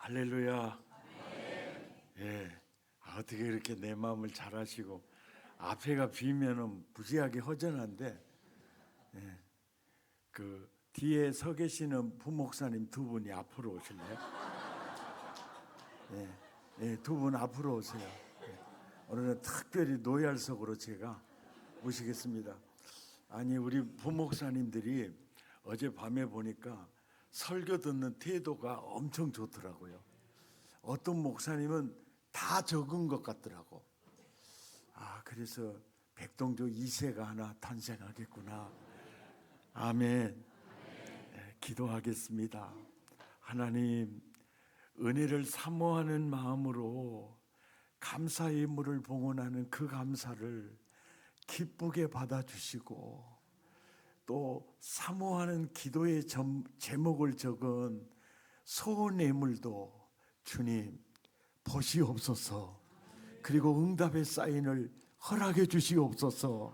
할렐루야. 예. 어떻게 이렇게 내 마음을 잘 아시고 앞에가 비면은 무지하게 허전한데 그 뒤에 서 계시는 부목사님 두 분이 앞으로 오실래요? 두 분 앞으로 오세요. 오늘은 특별히 노열석으로 제가 모시겠습니다. 아니 우리 부목사님들이 어젯밤에 보니까 설교 듣는 태도가 엄청 좋더라고요. 어떤 목사님은 다 적은 것 같더라고. 그래서 백동조 2세가 하나 탄생하겠구나. 아멘. 기도하겠습니다. 하나님, 은혜를 사모하는 마음으로 감사의 물을 봉헌하는 그 감사를 기쁘게 받아주시고, 또 사모하는 기도의 제목을 적은 소원예물도 주님 보시옵소서. 그리고 응답의 사인을 허락해 주시옵소서.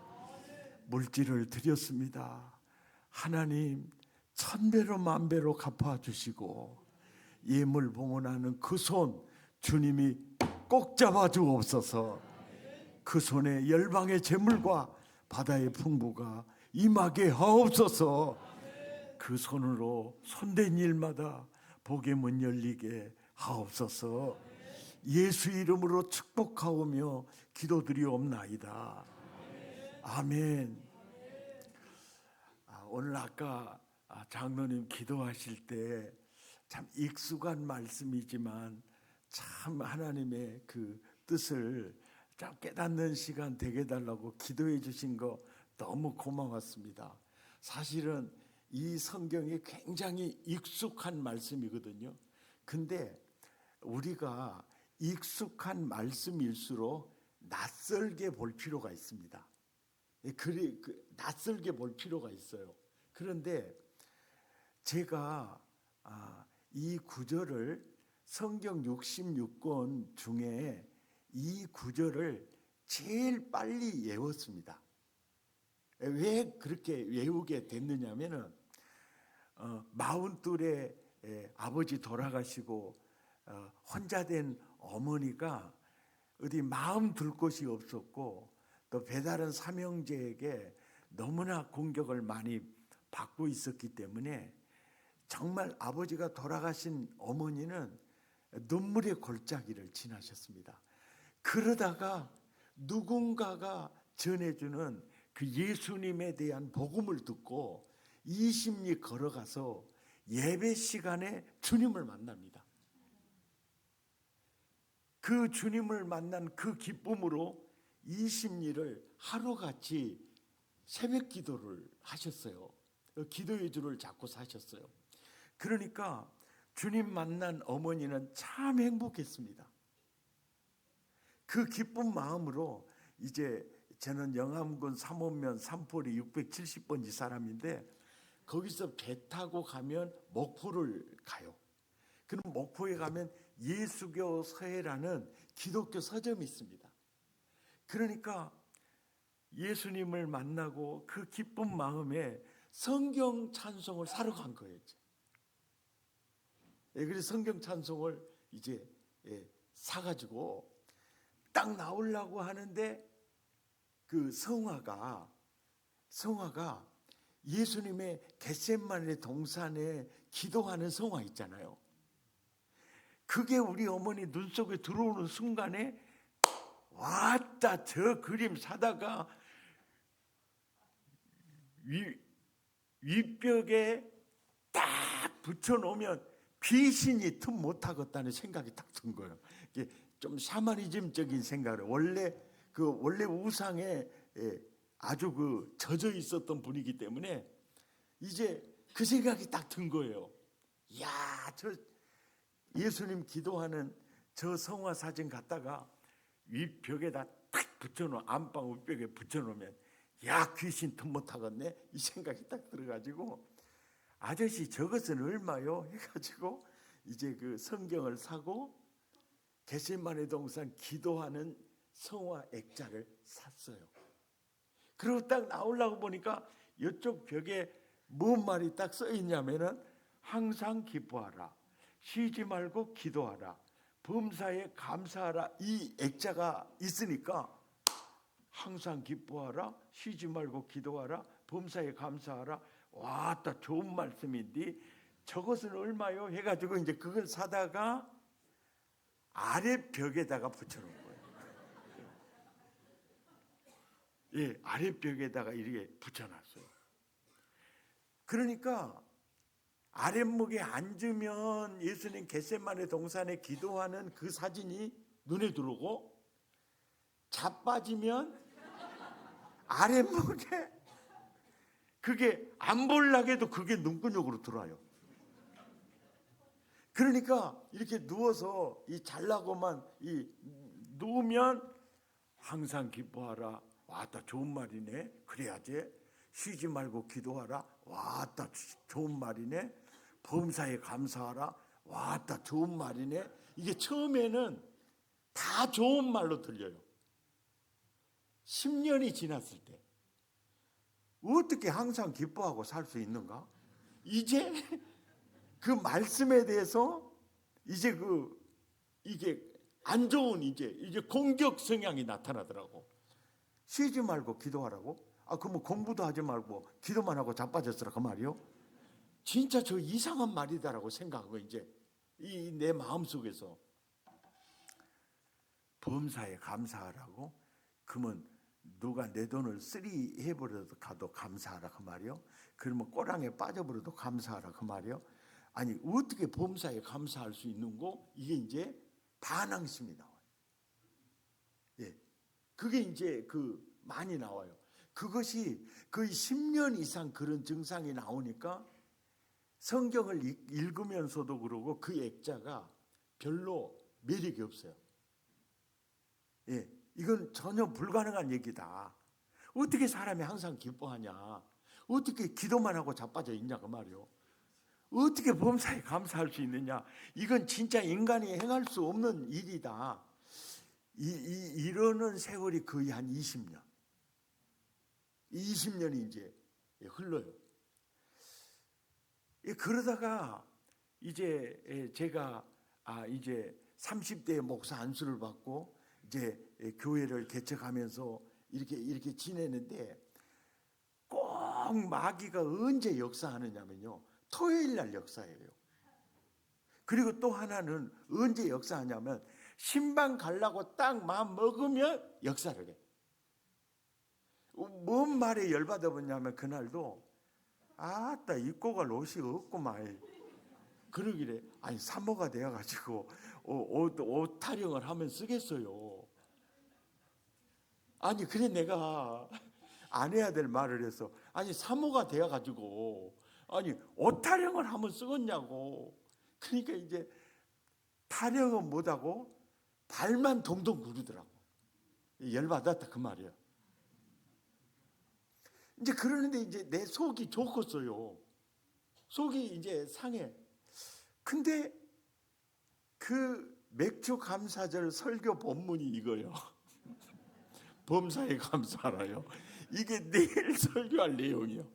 물질을 드렸습니다. 하나님 천배로 만배로 갚아주시고 예물 봉헌하는 그 손 주님이 꼭 잡아주옵소서. 그 손에 열방의 재물과 바다의 풍부가 임하게 하옵소서. 그 손으로 손댄 일마다 복의 문 열리게 하옵소서. 예수 이름으로 축복하오며 기도드리옵나이다. 아멘. 오늘 아까 장로님 기도하실 때 참 익숙한 말씀이지만 참 하나님의 그 뜻을 참 깨닫는 시간 되게 해달라고 기도해 주신 거 너무 고마웠습니다. 사실은 이 성경이 굉장히 익숙한 말씀이거든요. 근데 우리가 익숙한 말씀일수록 낯설게 볼 필요가 있습니다. 낯설게 볼 필요가 있어요. 그런데 제가 이 구절을 성경 66권 중에 이 구절을 제일 빨리 외웠습니다. 왜 그렇게 외우게 됐느냐면은 42에 아버지 돌아가시고 혼자 된 어머니가 어디 마음 둘 곳이 없었고 또 배다른 삼형제에게 너무나 공격을 많이 받고 있었기 때문에 정말 아버지가 돌아가신 어머니는 눈물의 골짜기를 지나셨습니다. 그러다가 누군가가 전해주는 그 예수님에 대한 복음을 듣고 20리 걸어가서 예배 시간에 주님을 만납니다. 그 주님을 만난 그 기쁨으로 20리를 하루같이 새벽 기도를 하셨어요. 기도의 줄을 잡고 사셨어요. 그러니까 주님 만난 어머니는 참 행복했습니다. 그 기쁜 마음으로 이제 저는 영암군 삼원면 삼포리 670번지 사람인데 거기서 배 타고 가면 목포를 가요. 그럼 목포에 가면 예수교 서해라는 기독교 서점이 있습니다. 그러니까 예수님을 만나고 그 기쁜 마음에 성경 찬송을 사러 간 거예요. 그래서 성경 찬송을 이제 사가지고 딱 나오려고 하는데 그 성화가 예수님의 겟세마네 동산에 기도하는 성화 있잖아요. 그게 우리 어머니 눈 속에 들어오는 순간에 왔다 저 그림 사다가 윗벽에 딱 붙여놓으면 귀신이 틈 못하겠다는 생각이 딱 든 거예요. 이게 좀 샤머니즘적인 생각을 원래 우상에 아주 그 젖어 있었던 분이기 때문에 이제 그 생각이 딱 든 거예요. 야, 저 예수님 기도하는 저 성화 사진 갖다가 윗벽에다 딱 붙여놓은 안방 윗벽에 붙여놓으면 야 귀신 틈 못하겠네 이 생각이 딱 들어가지고 아저씨 저것은 얼마요? 해가지고 이제 그 성경을 사고 겟세마네 동산 기도하는 성화 액자를 샀어요. 그리고 딱 나오려고 보니까 이쪽 벽에 뭔 말이 딱 써 있냐면은 항상 기뻐하라. 쉬지 말고 기도하라. 범사에 감사하라. 이 액자가 있으니까 항상 기뻐하라. 쉬지 말고 기도하라. 범사에 감사하라. 와따 좋은 말씀인데 저것은 얼마요? 해가지고 이제 그걸 사다가 아래 벽에다가 붙여놓은 거예요. 예, 아래 벽에다가 이렇게 붙여놨어요. 그러니까 아랫목에 앉으면 예수님 겟세마네 동산에 기도하는 그 사진이 눈에 들어오고, 자빠지면 아랫목에 그게 안 볼락해도 그게 눈근육으로 들어와요. 그러니까 이렇게 누워서 이 잘라고만 이 누우면 항상 기뻐하라. 와따 좋은 말이네. 그래야지. 쉬지 말고 기도하라. 와따 좋은 말이네. 범사에 감사하라. 와따 좋은 말이네. 이게 처음에는 다 좋은 말로 들려요. 10년이 지났을 때 어떻게 항상 기뻐하고 살 수 있는가? 이제 그 말씀에 대해서 이제 이게 안 좋은 이제 공격 성향이 나타나더라고. 쉬지 말고 기도하라고? 그러면 공부도 하지 말고 기도만 하고 자빠졌으라 그 말이요? 진짜 저 이상한 말이다라고 생각하고 이제 이 내 마음속에서 범사에 감사하라고? 그러면 누가 내 돈을 쓰리 해버려도 가도 감사하라 그 말이요? 그러면 꼬랑에 빠져버려도 감사하라 그 말이요? 아니 어떻게 범사에 감사할 수 있는고? 이게 이제 반항심이 나와요. 예, 그게 이제 많이 나와요. 그것이 거의 10년 이상 그런 증상이 나오니까 성경을 읽으면서도 그러고 그 액자가 별로 매력이 없어요. 예, 이건 전혀 불가능한 얘기다. 어떻게 사람이 항상 기뻐하냐? 어떻게 기도만 하고 자빠져 있냐 그 말이요. 어떻게 범사에 감사할 수 있느냐? 이건 진짜 인간이 행할 수 없는 일이다. 이러는 세월이 거의 한 20년. 20년이 이제 흘러요. 그러다가 이제 제가 이제 30대에 목사 안수를 받고 이제 교회를 개척하면서 이렇게 지내는데 꼭 마귀가 언제 역사하느냐면요. 토요일 날 역사해요. 그리고 또 하나는 언제 역사하냐면 신방 가려고 딱 마음 먹으면 역사를 해. 뭔 말에 열받아 보냐면 그날도 아따 입고 갈 옷이 없구만. 그러기래. 아니 사모가 되어가지고 옷 타령을 하면 쓰겠어요. 아니 그래 내가 안 해야 될 말을 해서 아니 사모가 되어가지고 아니 옷 타령을 하면 쓰겠냐고. 그러니까 이제 타령은 못하고 발만 동동 구르더라고. 열받았다 그 말이야. 이제 그러는데 이제 내 속이 좋겠어요. 속이 이제 상해. 근데 그 맥주 감사절 설교 본문이 이거요. 범사에 감사하라요. 이게 내일 설교할 내용이요.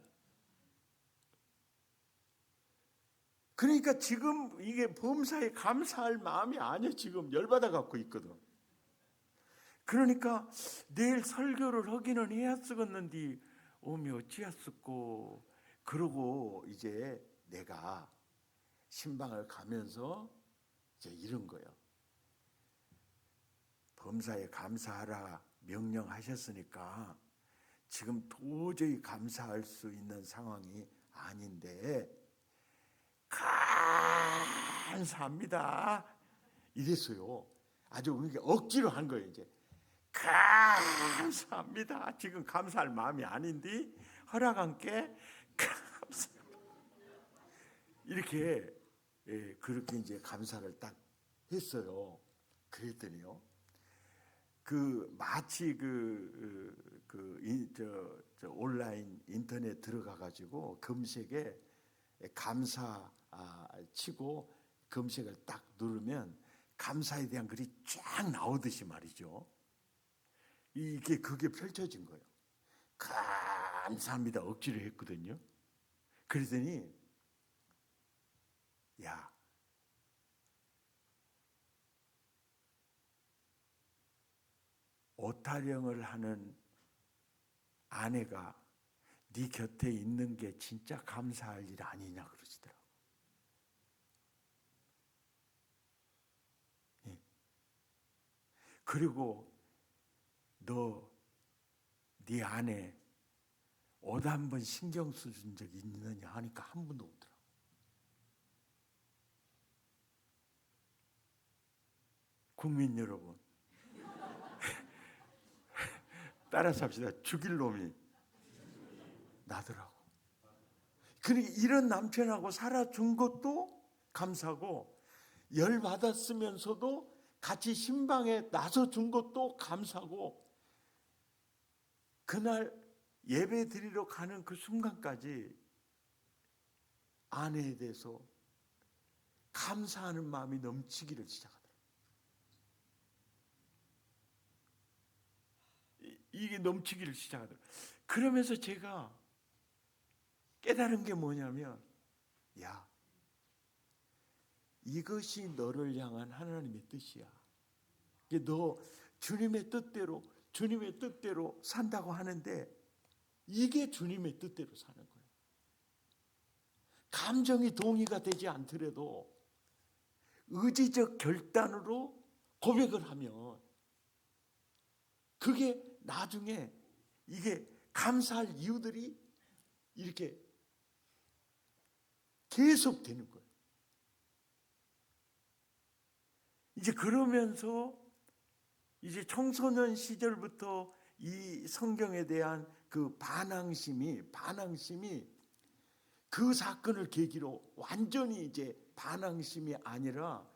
그러니까 지금 이게 범사에 감사할 마음이 아니야. 지금 열받아 갖고 있거든. 그러니까 내일 설교를 하기는 해야 쓰겠는데 오미 어찌했었고 그러고 이제 내가 신방을 가면서 이제 이런 거예요. 범사에 감사하라 명령하셨으니까 지금 도저히 감사할 수 있는 상황이 아닌데 감사합니다 이랬어요. 아주 억지로 한 거예요. 이제 감사합니다. 지금 감사할 마음이 아닌데 허락한 게 감사합니다. 이렇게 그렇게 이제 감사를 딱 했어요. 그랬더니요. 마치 온라인 인터넷 들어가 가지고 검색에 감사 치고 검색을 딱 누르면 감사에 대한 글이 쫙 나오듯이 말이죠. 그게 펼쳐진 거예요. 감사합니다. 억지로 했거든요. 그랬더니 야 오타령을 하는 아내가 네 곁에 있는 게 진짜 감사할 일 아니냐 그러시더라고. 예. 그리고 너 네 아내 옷 한 번 신경 써준 적 있느냐 하니까 한 번도 없더라고. 국민 여러분, 따라서 합시다. 죽일 놈이 나더라고. 그러니까 이런 남편하고 살아준 것도 감사고, 열 받았으면서도 같이 신방에 나서 준 것도 감사고, 그날 예배 드리러 가는 그 순간까지 아내에 대해서 감사하는 마음이 넘치기를 시작하더라고요. 이게 넘치기를 시작하더라고요. 그러면서 제가 깨달은 게 뭐냐면, 야, 이것이 너를 향한 하나님의 뜻이야. 너 주님의 뜻대로 산다고 하는데, 이게 주님의 뜻대로 사는 거예요. 감정이 동의가 되지 않더라도 의지적 결단으로 고백을 하면 그게 나중에 이게 감사할 이유들이 이렇게 계속 되는 거예요. 이제 그러면서 이제 청소년 시절부터 이 성경에 대한 그 반항심이 그 사건을 계기로 완전히 이제 반항심이 아니라,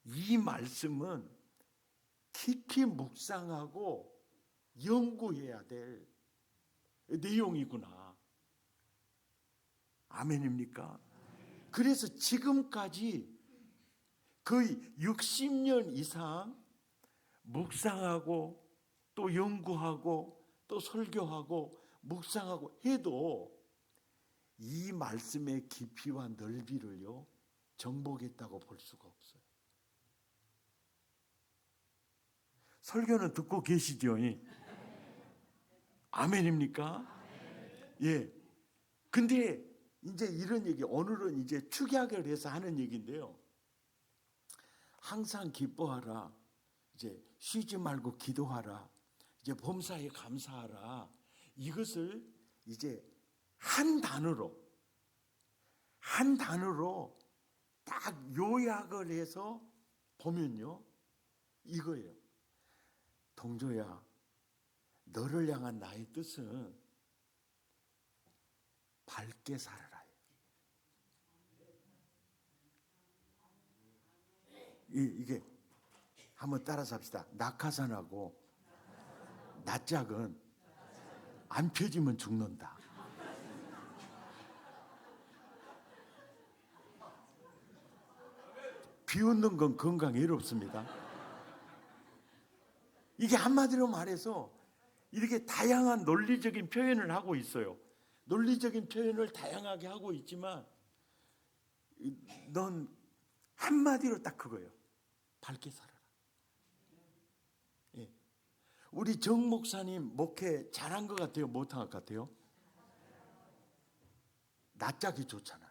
이 말씀은 깊이 묵상하고 연구해야 될 내용이구나. 아멘입니까? 그래서 지금까지 거의 60년 이상 묵상하고 또 연구하고 또 설교하고 묵상하고 해도 이 말씀의 깊이와 넓이를요 정복했다고 볼 수가 없어요. 설교는 듣고 계시죠? 아멘입니까? 예. 근데 이제 이런 얘기, 오늘은 이제 축약을 해서 하는 얘기인데요. 항상 기뻐하라. 이제 쉬지 말고 기도하라. 이제 범사에 감사하라. 이것을 이제 한 단어로 딱 요약을 해서 보면요, 이거예요. 동조야, 너를 향한 나의 뜻은 밝게 살아라. 이게 한번 따라서 합시다. 낙하산하고 낯짝은 안 펴지면 죽는다. 비웃는 건 건강에 이롭습니다. 이게 한마디로 말해서 이렇게 다양한 논리적인 표현을 하고 있어요. 논리적인 표현을 다양하게 하고 있지만 넌 한마디로 딱 그거예요. 밝게 살아라. 예. 우리 정 목사님 목회 잘한 것 같아요? 못한 것 같아요? 낯짝이 좋잖아요.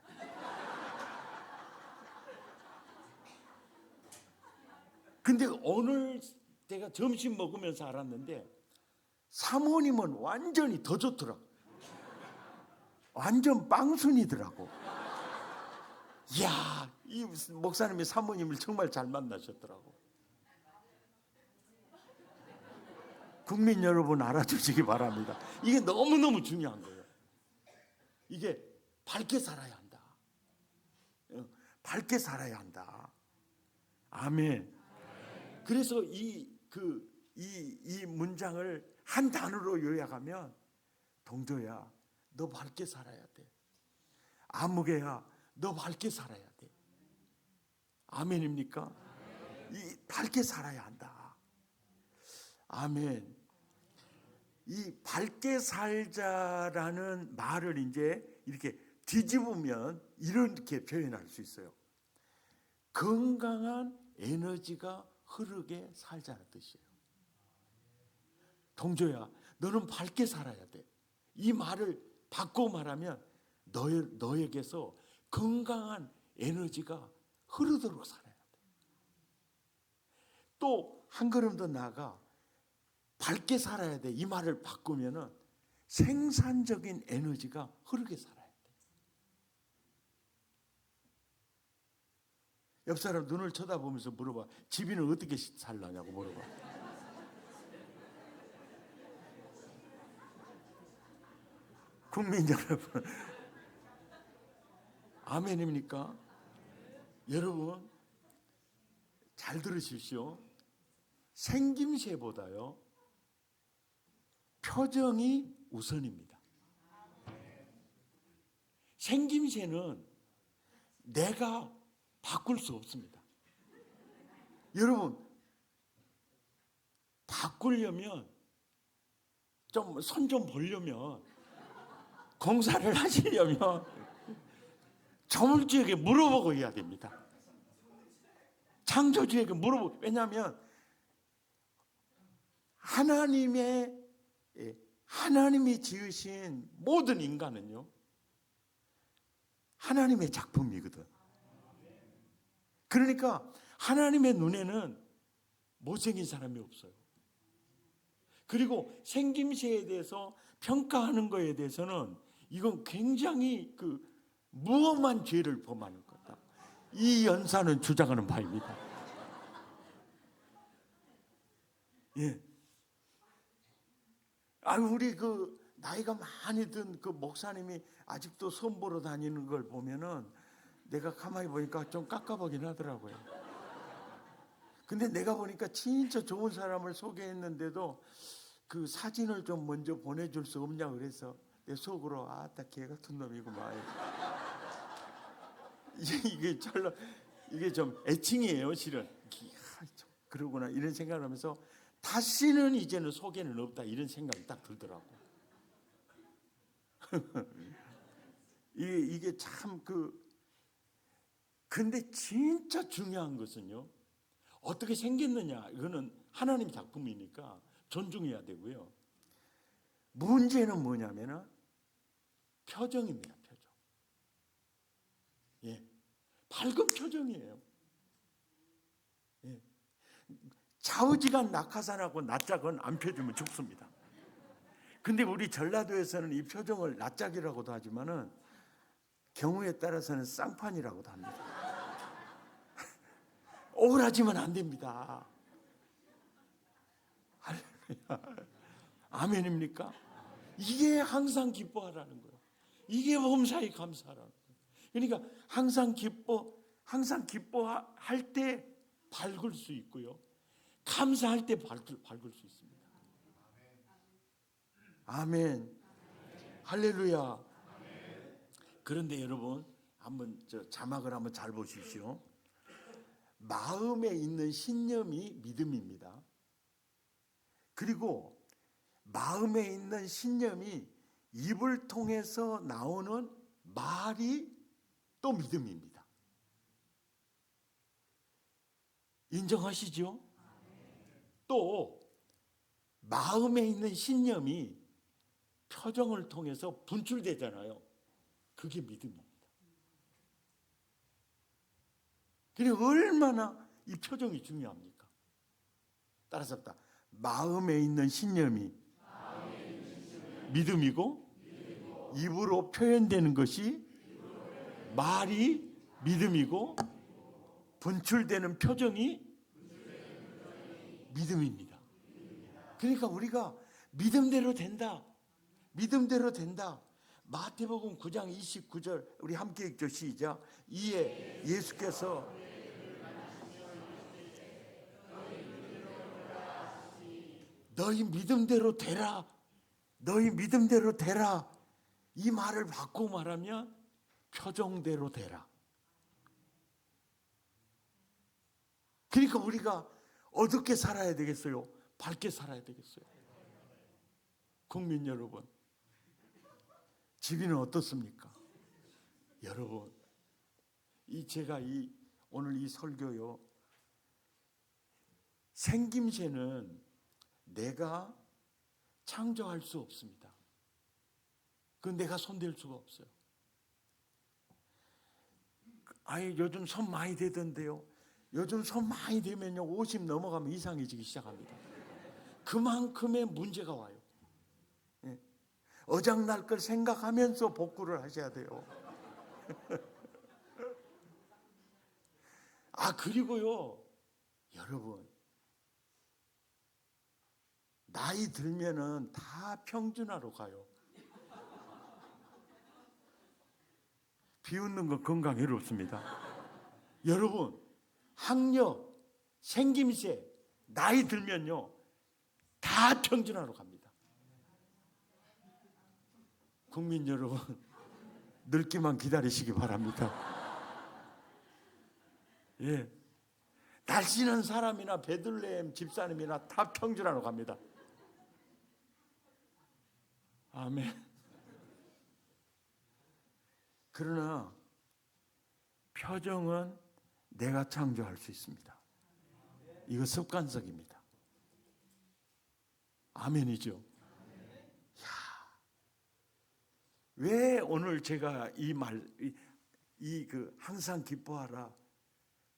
근데 오늘 제가 점심 먹으면서 알았는데 사모님은 완전히 더 좋더라고. 완전 빵순이더라고. 이야, 이 목사님이 사모님을 정말 잘 만나셨더라고. 국민 여러분 알아주시기 바랍니다. 이게 너무너무 중요한 거예요. 이게 밝게 살아야 한다. 밝게 살아야 한다. 아멘. 그래서 이 문장을 한 단어로 요약하면, 동조야, 너 밝게 살아야 돼. 아무개야, 너 밝게 살아야 돼. 아멘입니까? 이 밝게 살아야 한다. 아멘. 이 밝게 살자라는 말을 이제 이렇게 뒤집으면 이렇게 표현할 수 있어요. 건강한 에너지가 흐르게 살자는 뜻이에요. 동조야, 너는 밝게 살아야 돼. 이 말을 바꾸고 말하면 너에게서 건강한 에너지가 흐르도록 살아야 돼. 또 한 걸음 더 나아가 밝게 살아야 돼. 이 말을 바꾸면은 생산적인 에너지가 흐르게 살아야 돼. 옆 사람 눈을 쳐다보면서 물어봐. 집이는 어떻게 살라냐고 물어봐. 국민 여러분, 아멘입니까? 여러분 잘 들으십시오. 생김새보다요 표정이 우선입니다. 생김새는 내가 바꿀 수 없습니다. 여러분 바꾸려면 좀 손 좀 보려면, 공사를 하시려면 조물주에게 물어보고 해야 됩니다. 창조주에게 물어보고. 왜냐하면 하나님이 지으신 모든 인간은요 하나님의 작품이거든. 그러니까 하나님의 눈에는 못생긴 사람이 없어요. 그리고 생김새에 대해서 평가하는 거에 대해서는 이건 굉장히 무엄한 죄를 범하는 거다. 이 연사는 주장하는 바입니다. 예. 우리 나이가 많이 든 목사님이 아직도 선보러 다니는 걸 보면은 내가 가만히 보니까 좀 깝깝하긴 하더라고요. 근데 내가 보니까 진짜 좋은 사람을 소개했는데도 그 사진을 좀 먼저 보내줄 수 없냐 그래서 내 속으로 아따 개 같은 놈이구만. 이게 좀 애칭이에요, 실은. 그러구나 이런 생각을 하면서 다시는 이제는 소개는 없다 이런 생각이 딱 들더라고. 이게 참 근데 진짜 중요한 것은요 어떻게 생겼느냐, 이거는 하나님 작품이니까 존중해야 되고요. 문제는 뭐냐면은 표정입니다. 표정. 예, 밝은 표정이에요. 예. 좌우지간 낙하산하고 낯짝은 안 펴주면 죽습니다. 근데 우리 전라도에서는 이 표정을 낯짝이라고도 하지만은 경우에 따라서는 쌍판이라고도 합니다. 오그라지면 안 됩니다. 할렐루야. 아멘입니까? 이게 항상 기뻐하라는 거예요. 이게 범사에 감사하라는 거예요. 그러니까 항상 기뻐할 때 밝을 수 있고요. 감사할 때 밝을 수 있습니다. 아멘. 할렐루야. 그런데 여러분 한번 자막을 한번 잘 보십시오. 마음에 있는 신념이 믿음입니다. 그리고 마음에 있는 신념이 입을 통해서 나오는 말이 또 믿음입니다. 인정하시죠? 또 마음에 있는 신념이 표정을 통해서 분출되잖아요. 그게 믿음입니다. 그리고 얼마나 이 표정이 중요합니까? 따라서 마음에 있는 신념이 믿음이고 입으로 표현되는 것이 말이 믿음이고 분출되는 표정이 믿음입니다. 그러니까 우리가 믿음대로 된다. 믿음대로 된다. 마태복음 9장 29절 우리 함께 읽죠. 시작. 이에 예수께서 너희 믿음대로 되라. 너희 믿음대로 되라. 이 말을 바꾸고 말하면 표정대로 되라. 그러니까 우리가 어둡게 살아야 되겠어요? 밝게 살아야 되겠어요? 국민 여러분, 집이는 어떻습니까? 여러분, 제가 오늘 이 설교요, 생김새는 내가 창조할 수 없습니다. 그건 내가 손댈 수가 없어요. 아니, 요즘 손 많이 대던데요. 요즘 손 많이 대면요, 50 넘어가면 이상해지기 시작합니다. 그만큼의 문제가 와요. 예. 어장날 걸 생각하면서 복구를 하셔야 돼요. 그리고요, 여러분, 나이 들면은 다 평준화로 가요. 비웃는 건 건강에 이롭습니다. 여러분, 학력, 생김새, 나이 들면요, 다 평준화로 갑니다. 국민 여러분, 늙기만 기다리시기 바랍니다. 예, 날씬한 사람이나 베들레헴 집사님이나 다 평준화로 갑니다. 아멘. 그러나 표정은 내가 창조할 수 있습니다. 이거 습관적입니다. 아멘이죠. 왜 오늘 제가 이 말, 항상 기뻐하라,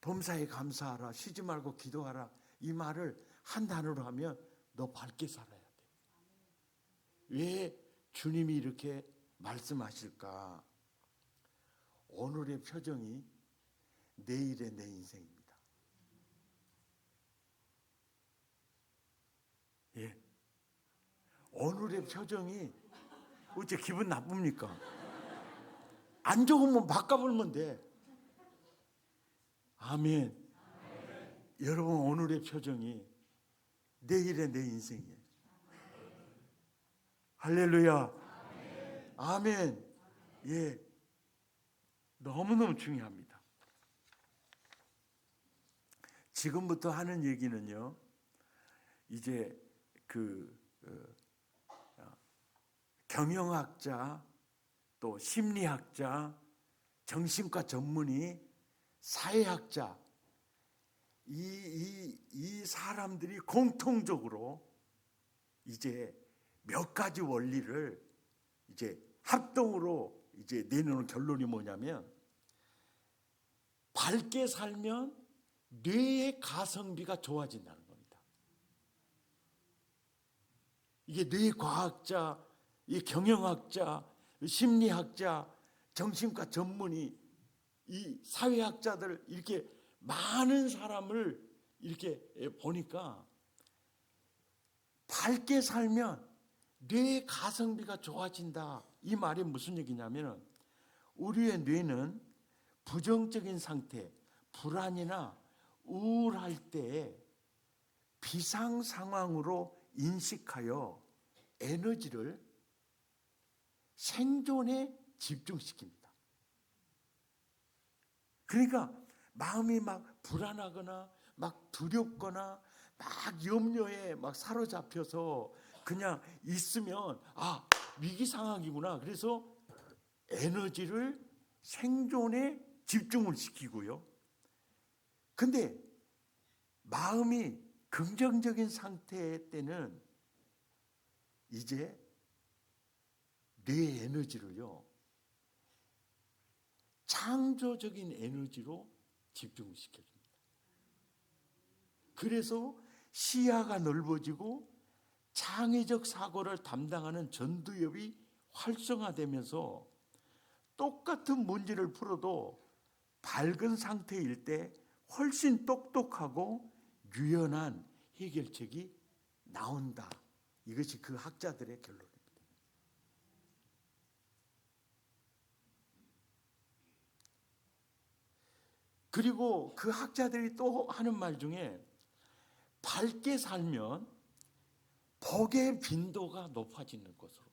범사에 감사하라, 쉬지 말고 기도하라, 이 말을 한 단어로 하면 너 밝게 살아야 돼. 왜 주님이 이렇게 말씀하실까? 오늘의 표정이 내일의 내 인생입니다. 예. 오늘의 표정이 어째 기분 나쁩니까? 안 좋으면 바꿔보면 돼. 아멘. 여러분, 오늘의 표정이 내일의 내 인생이에요. 할렐루야. 아멘. 예. 너무너무 중요합니다. 지금부터 하는 얘기는요, 이제 경영학자, 또 심리학자, 정신과 전문의, 사회학자, 이 사람들이 공통적으로 이제 몇 가지 원리를 이제 합동으로 이제 내놓는 결론이 뭐냐면, 밝게 살면 뇌의 가성비가 좋아진다는 겁니다. 이게 뇌과학자, 이 경영학자, 심리학자, 정신과 전문의, 이 사회학자들, 이렇게 많은 사람을 이렇게 보니까 밝게 살면 뇌의 가성비가 좋아진다. 이 말이 무슨 얘기냐면, 우리의 뇌는 부정적인 상태, 불안이나 우울할 때 비상 상황으로 인식하여 에너지를 생존에 집중시킵니다. 그러니까 마음이 막 불안하거나 막 두렵거나 막 염려에 막 사로잡혀서 그냥 있으면 위기 상황이구나. 그래서 에너지를 생존에 집중을 시키고요. 근데 마음이 긍정적인 상태 때는 이제 뇌의 에너지를요, 창조적인 에너지로 집중을 시켜줍니다. 그래서 시야가 넓어지고 창의적 사고를 담당하는 전두엽이 활성화되면서 똑같은 문제를 풀어도 밝은 상태일 때 훨씬 똑똑하고 유연한 해결책이 나온다. 이것이 그 학자들의 결론입니다. 그리고 그 학자들이 또 하는 말 중에, 밝게 살면 복의 빈도가 높아지는 것으로.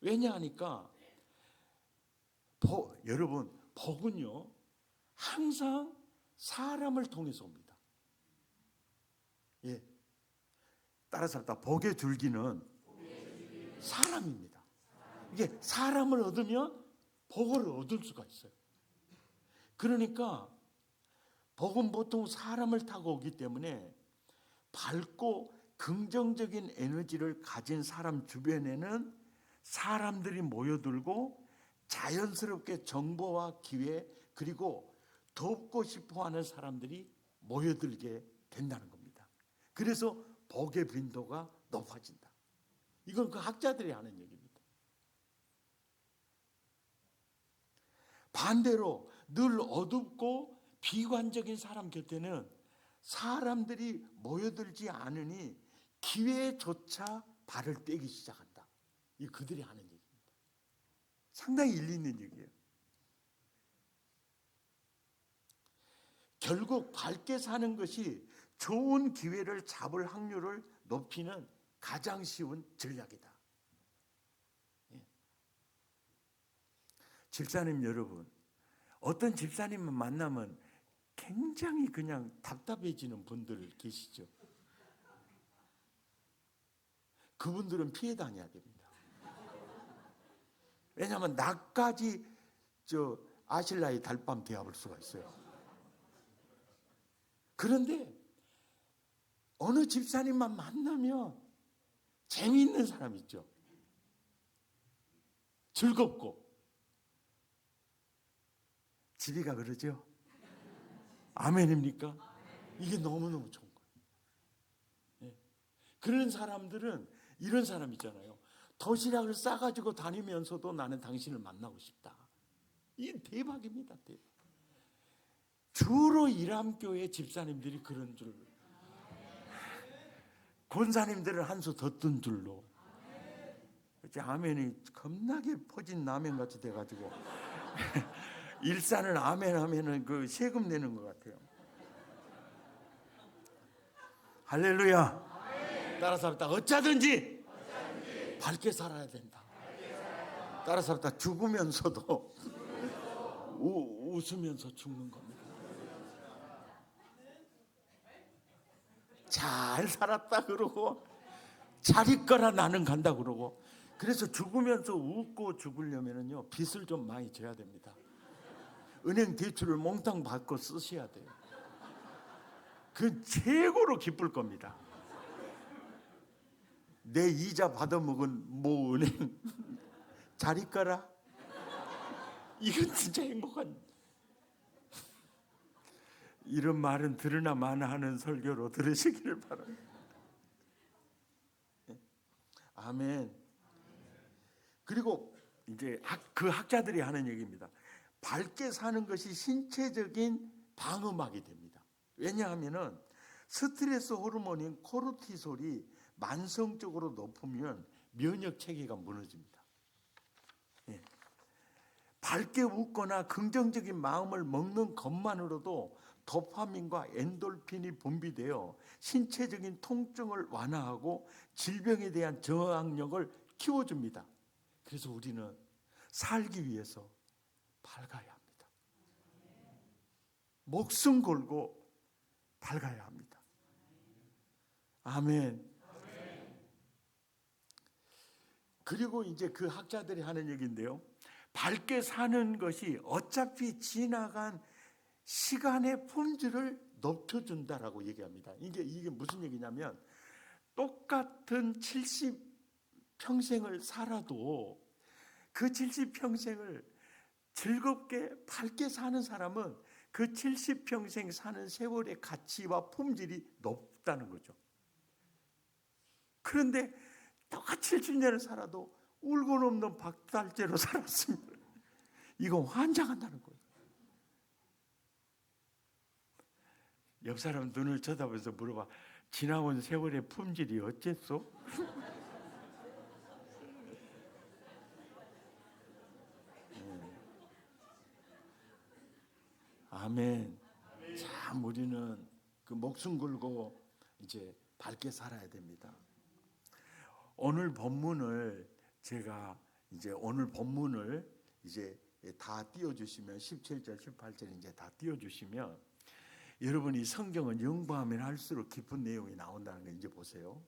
왜냐하니까 여러분, 복은요 항상 사람을 통해서 옵니다. 예, 따라서 복의 줄기는 사람입니다. 이게 사람을 얻으면 복을 얻을 수가 있어요. 그러니까 복은 보통 사람을 타고 오기 때문에 밝고 긍정적인 에너지를 가진 사람 주변에는 사람들이 모여들고 자연스럽게 정보와 기회 그리고 돕고 싶어하는 사람들이 모여들게 된다는 겁니다. 그래서 복의 빈도가 높아진다. 이건 그 학자들이 하는 얘기입니다. 반대로 늘 어둡고 비관적인 사람 곁에는 사람들이 모여들지 않으니 기회조차 발을 떼기 시작한다. 이 그들이 하는 얘기입니다. 상당히 일리 있는 얘기예요. 결국 밝게 사는 것이 좋은 기회를 잡을 확률을 높이는 가장 쉬운 전략이다. 집사님 여러분, 어떤 집사님을 만나면 굉장히 그냥 답답해지는 분들 계시죠? 그분들은 피해 다녀야 됩니다. 왜냐하면 나까지 아실라의 달밤 대합을 수가 있어요. 그런데 어느 집사님만 만나면 재미있는 사람 있죠. 즐겁고. 지비가 그러죠? 아멘입니까? 이게 너무너무 좋은 거예요. 네. 그런 사람들은 이런 사람 있잖아요. 도시락을 싸가지고 다니면서도 나는 당신을 만나고 싶다. 이게 대박입니다. 대박. 주로 이람교회 집사님들이 그런 줄, 권사님들은 한 수 더 뜬 줄로. 아멘이 겁나게 퍼진 라면같이 돼가지고 일산을 아멘 하면은 그 세금 내는 것 같아요. 할렐루야. 따라서 합시다. 어쩌든지 밝게 살아야 된다. 따라서 합시다. 죽으면서도 웃으면서 죽는 겁니다. 잘 살았다 그러고 잘 있거라 나는 간다 그러고. 그래서 죽으면서 웃고 죽으려면요 빚을 좀 많이 져야 됩니다. 은행 대출을 몽땅 받고 쓰셔야 돼요. 그 최고로 기쁠 겁니다. 내 이자 받아먹은 모 은행 잘 있거라. 이건 진짜 행복한. 이런 말은 들으나 마나 하는 설교로 들으시기를 바랍니다. 아멘. 그리고 이제 그 학자들이 하는 얘기입니다. 밝게 사는 것이 신체적인 방어막이 됩니다. 왜냐하면은 스트레스 호르몬인 코르티솔이 만성적으로 높으면 면역 체계가 무너집니다. 예. 밝게 웃거나 긍정적인 마음을 먹는 것만으로도 도파민과 엔돌핀이 분비되어 신체적인 통증을 완화하고 질병에 대한 저항력을 키워줍니다. 그래서 우리는 살기 위해서 밝아야 합니다. 목숨 걸고 밝아야 합니다. 아멘. 그리고 이제 그 학자들이 하는 얘기인데요. 밝게 사는 것이 어차피 지나간 시간의 품질을 높여준다라고 얘기합니다. 이게 무슨 얘기냐면 똑같은 70평생을 살아도 그 70평생을 즐겁게 밝게 사는 사람은 그 70평생 사는 세월의 가치와 품질이 높다는 거죠. 그런데 똑같이 70년을 살아도 울고 넘는 박달재로 살았습니다. 이건 환장한다는 거예요. 옆 사람 눈을 쳐다보면서 물어봐. 지나온 세월의 품질이 어쨌소? 아멘. 참 우리는 그 목숨 걸고 이제 밝게 살아야 됩니다. 오늘 본문을 이제 다 띄워주시면 17절, 18절 이제 다 띄워주시면 여러분이 성경은 연구하면 할수록 깊은 내용이 나온다는 거 이제 보세요.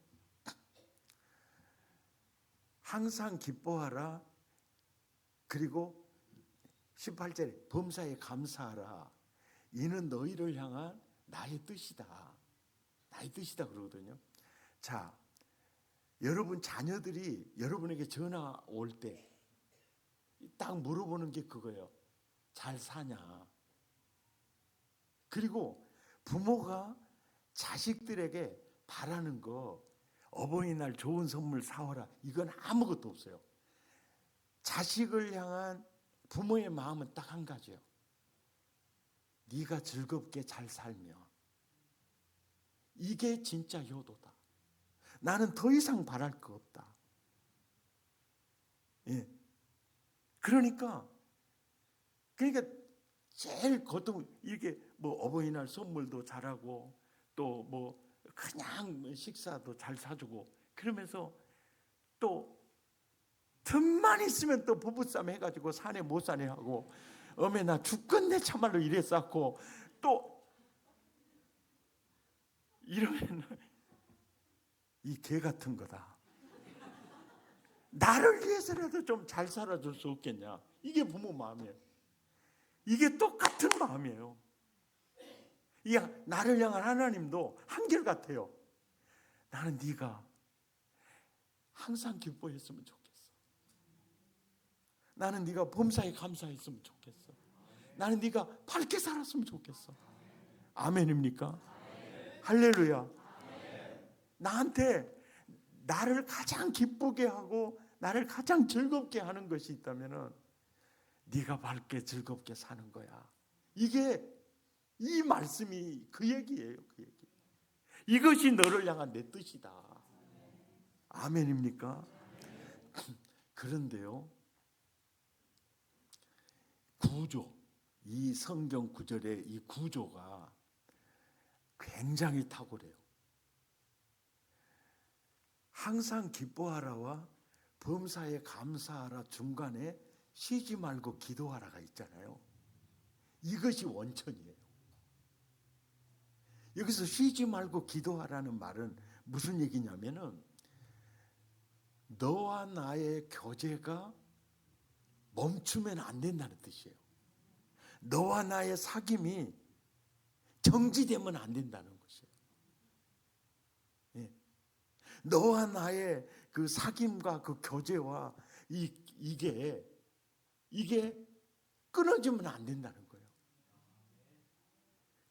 항상 기뻐하라. 그리고 18절에 범사에 감사하라. 이는 너희를 향한 나의 뜻이다. 나의 뜻이다 그러거든요. 자, 여러분 자녀들이 여러분에게 전화 올 때 딱 물어보는 게 그거예요. 잘 사냐? 그리고 부모가 자식들에게 바라는 거, 어버이날 좋은 선물 사와라, 이건 아무것도 없어요. 자식을 향한 부모의 마음은 딱 한 가지예요. 네가 즐겁게 잘 살며. 이게 진짜 효도다. 나는 더 이상 바랄 거 없다. 예. 그러니까 제일 고통, 이렇게 뭐 어버이날 선물도 잘하고 또 뭐 그냥 식사도 잘 사주고 그러면서 또 틈만 있으면 또 부부싸움 해가지고 사내 못 사내 하고 어메 나 죽겠네 참말로 이랬었고 또 이러면 이 개 같은 거다. 나를 위해서라도 좀 잘 살아줄 수 없겠냐. 이게 부모 마음이에요. 이게 똑같은 마음이에요. 이 나를 향한 하나님도 한결같아요. 나는 네가 항상 기뻐했으면 좋겠어. 나는 네가 범사에 감사했으면 좋겠어. 나는 네가 밝게 살았으면 좋겠어. 아멘입니까? 할렐루야. 나한테 나를 가장 기쁘게 하고 나를 가장 즐겁게 하는 것이 있다면은 네가 밝게 즐겁게 사는 거야. 이게 이 말씀이 그 얘기예요. 그 얘기. 이것이 너를 향한 내 뜻이다. 아멘입니까? 그런데요, 구조, 이 성경 구절의 이 구조가 굉장히 탁월해요. 항상 기뻐하라와 범사에 감사하라 중간에 쉬지 말고 기도하라가 있잖아요. 이것이 원천이에요. 여기서 쉬지 말고 기도하라는 말은 무슨 얘기냐면은 너와 나의 교제가 멈추면 안 된다는 뜻이에요. 너와 나의 사귐이 정지되면 안 된다는 것이에요. 예. 너와 나의 그 사귐과 그 교제와 이게 끊어지면 안 된다는 거예요.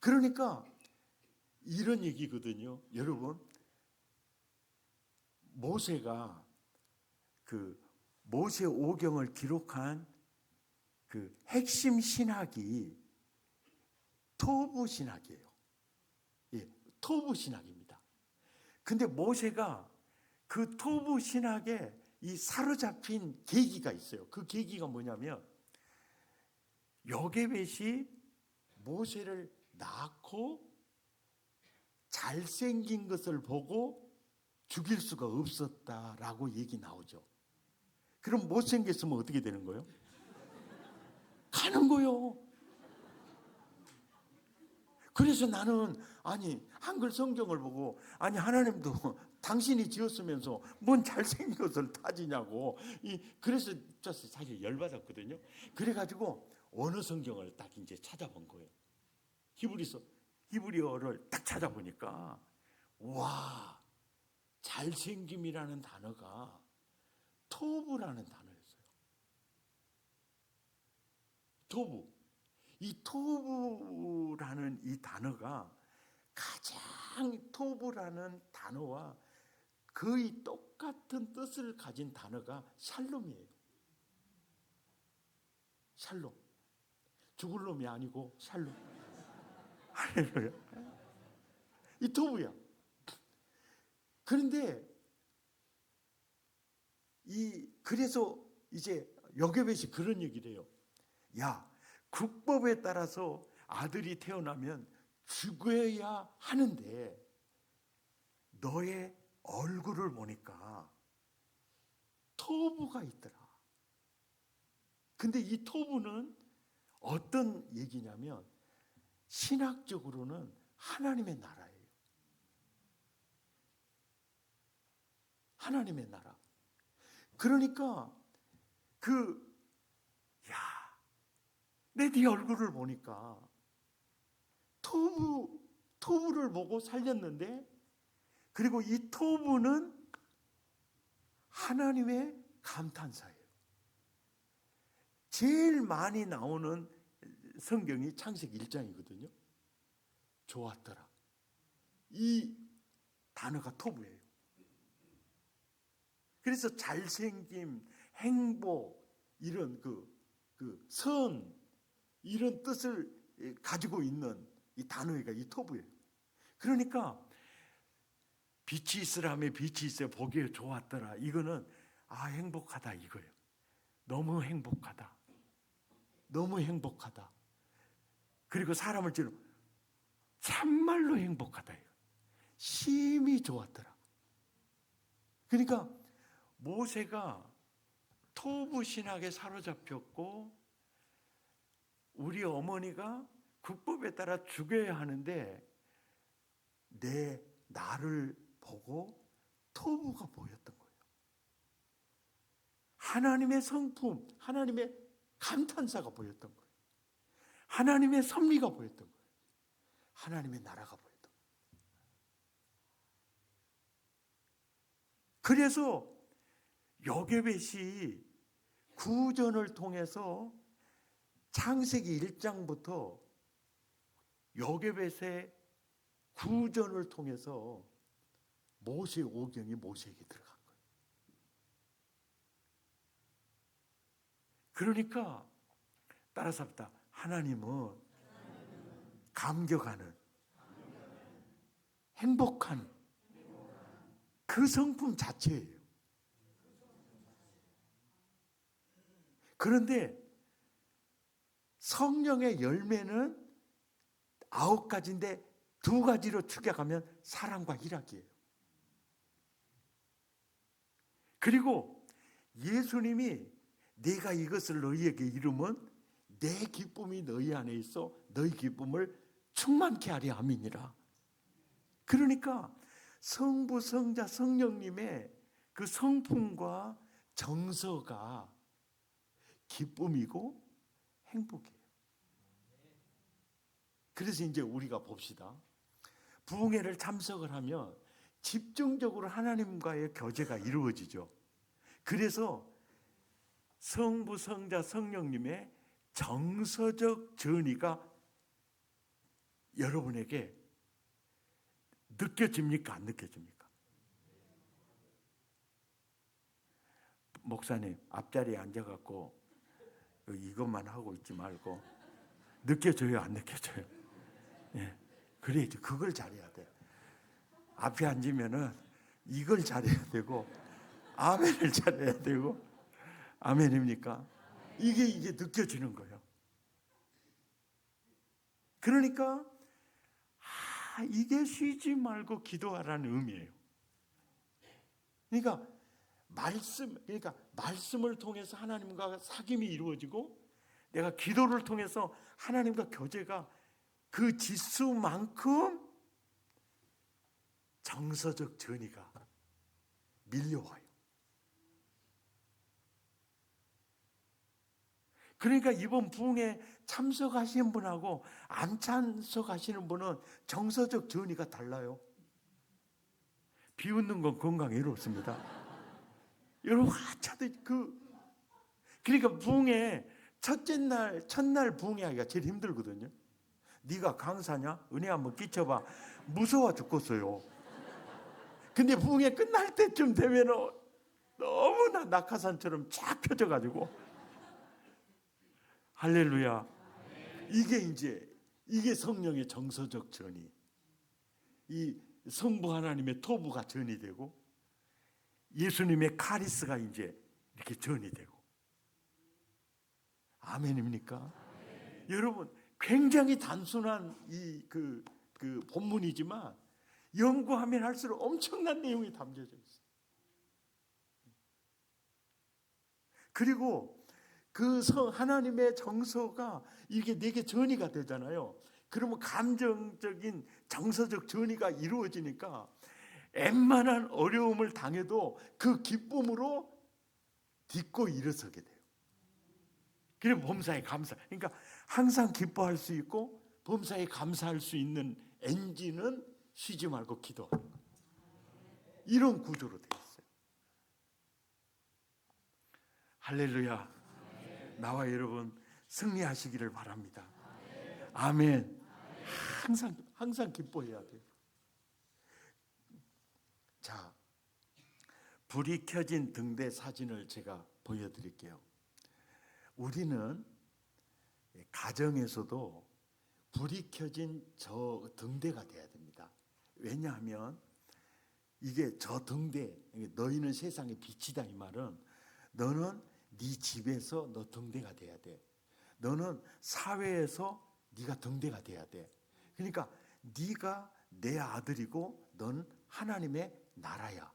그러니까 이런 얘기거든요. 여러분, 모세가 그 모세 오경을 기록한 그 핵심 신학이 토부 신학이에요. 예, 토부 신학입니다. 근데 모세가 그 토부 신학에 이 사로잡힌 계기가 있어요. 그 계기가 뭐냐면 요게벳이 모세를 낳고 잘생긴 것을 보고 죽일 수가 없었다라고 얘기 나오죠. 그럼 못생겼으면 어떻게 되는 거예요? 가는 거요. 그래서 나는 한글 성경을 보고 하나님도 당신이 지었으면서 뭔 잘생긴 것을 따지냐고 그래서 사실 열받았거든요. 그래가지고 어느 성경을 딱 이제 찾아본 거예요. 히브리어를 딱 찾아보니까 와, 잘생김이라는 단어가 토부라는 단어였어요. 토부. 이 토부라는 이 단어가 가장 토부라는 단어와 거의 똑같은 뜻을 가진 단어가 샬롬이에요. 샬롬. 죽을 놈이 아니고 샬롬. 할렐루야. 이 토부야. 그런데 그래서 이제 요게벳이 그런 얘기를 해요. 야, 국법에 따라서 아들이 태어나면 죽어야 하는데 너의 얼굴을 보니까 토부가 있더라. 근데 이 토부는 어떤 얘기냐면 신학적으로는 하나님의 나라예요. 하나님의 나라. 그러니까 내 네 얼굴을 보니까 토부를 보고 살렸는데 그리고 이 토부는 하나님의 감탄사예요. 제일 많이 나오는 성경이 창세기 1장이거든요. 좋았더라. 이 단어가 토부예요. 그래서 잘생김, 행복, 이런 선, 이런 뜻을 가지고 있는 이 단어가 이 토부예요. 그러니까 빛이 있으라며 빛이 있어요. 보기에 좋았더라. 이거는 행복하다 이거예요. 너무 행복하다. 너무 행복하다. 그리고 사람을 찌르면 참말로 행복하다. 심히 좋았더라. 그러니까 모세가 토부 신학에 사로잡혔고 우리 어머니가 국법에 따라 죽여야 하는데 나를 보고 토부가 보였던 거예요. 하나님의 성품, 하나님의 감탄사가 보였던 거예요. 하나님의 섭리가 보였던 거예요. 하나님의 나라가 보였던 거예요. 그래서 여개벳이 구전을 통해서 창세기 1장부터 여개벳의 구전을 통해서 모세 오경이 모세에게 들어간 거예요. 그러니까 따라서 합니다. 하나님은 감격하는, 행복한 그 성품 자체예요. 그런데 성령의 열매는 9가지인데 2가지로 축약하면 사랑과 희락이에요. 그리고 예수님이 내가 이것을 너희에게 이루면 내 기쁨이 너희 안에 있어 너희 기쁨을 충만케 하리 아멘이라. 그러니까 성부, 성자, 성령님의 그 성품과 정서가 기쁨이고 행복이에요. 그래서 이제 우리가 봅시다. 부흥회를 참석을 하면 집중적으로 하나님과의 교제가 이루어지죠. 그래서 성부, 성자, 성령님의 정서적 전이가 여러분에게 느껴집니까? 안 느껴집니까? 목사님 앞자리에 앉아갖고 이것만 하고 있지 말고 느껴져요? 안 느껴져요? 예, 그래야지. 그걸 잘해야 돼. 앞에 앉으면은 이걸 잘해야 되고 아멘을 잘해야 되고. 아멘입니까? 이게 느껴지는 거예요. 그러니까 이게 쉬지 말고 기도하라는 의미예요. 그러니까 말씀을 통해서 하나님과 사귐이 이루어지고 내가 기도를 통해서 하나님과 교제가 그 지수만큼 정서적 전이가 밀려와요. 그러니까 이번 부흥에 참석하시는 분하고 안 참석하시는 분은 정서적 전이가 달라요. 비웃는 건 건강에 이롭습니다. 여러분 하차도 그러니까 부흥회 첫날 부흥회하기가 제일 힘들거든요. 네가 강사냐? 은혜 한번 끼쳐봐. 무서워 죽겠어요. 근데 부흥회 끝날 때쯤 되면 너무나 낙하산처럼 쫙 펴져가지고 할렐루야. 이게 성령의 정서적 전이, 이 성부 하나님의 토부가 전이 되고 예수님의 카리스가 이제 이렇게 전이 되고. 아멘입니까? 아멘. 여러분 굉장히 단순한 그 본문이지만 연구하면 할수록 엄청난 내용이 담겨져 있어요. 그리고 하나님의 정서가 이게 내게 전이가 되잖아요. 그러면 감정적인 정서적 전이가 이루어지니까 웬만한 어려움을 당해도 그 기쁨으로 딛고 일어서게 돼요. 그래서 범사에 감사. 그러니까 항상 기뻐할 수 있고 범사에 감사할 수 있는 엔진은 쉬지 말고 기도하는 거예요. 이런 구조로 되어 있어요. 할렐루야. 나와 여러분 승리하시기를 바랍니다. 아멘. 항상 기뻐해야 돼요. 자, 불이 켜진 등대 사진을 제가 보여드릴게요. 우리는 가정에서도 불이 켜진 저 등대가 돼야 됩니다. 왜냐하면 이게 저 등대, 너희는 세상의 빛이다 이 말은, 너는 네 집에서 너 등대가 돼야 돼. 너는 사회에서 네가 등대가 돼야 돼. 그러니까 네가 내 아들이고 넌 하나님의 나라야.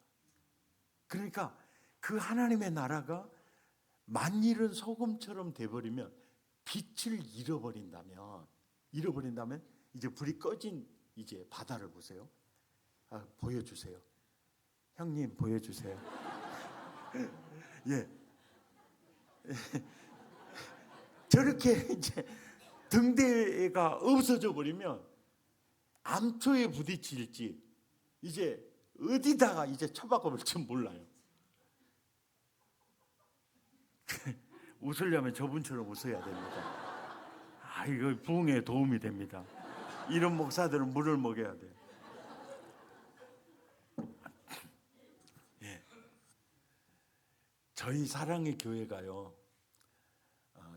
그러니까 그 하나님의 나라가 만일은 소금처럼 돼버리면, 빛을 잃어버린다면 이제 불이 꺼진 이제 바다를 보세요. 보여주세요. 형님 보여주세요. 예. 저렇게 이제 등대가 없어져 버리면 암초에 부딪힐지 이제 어디다가 이제 처박아 볼지 몰라요. 웃으려면 저분처럼 웃어야 됩니다. 이거 부흥에 도움이 됩니다. 이런 목사들은 물을 먹여야 돼. 예. 저희 사랑의 교회가요,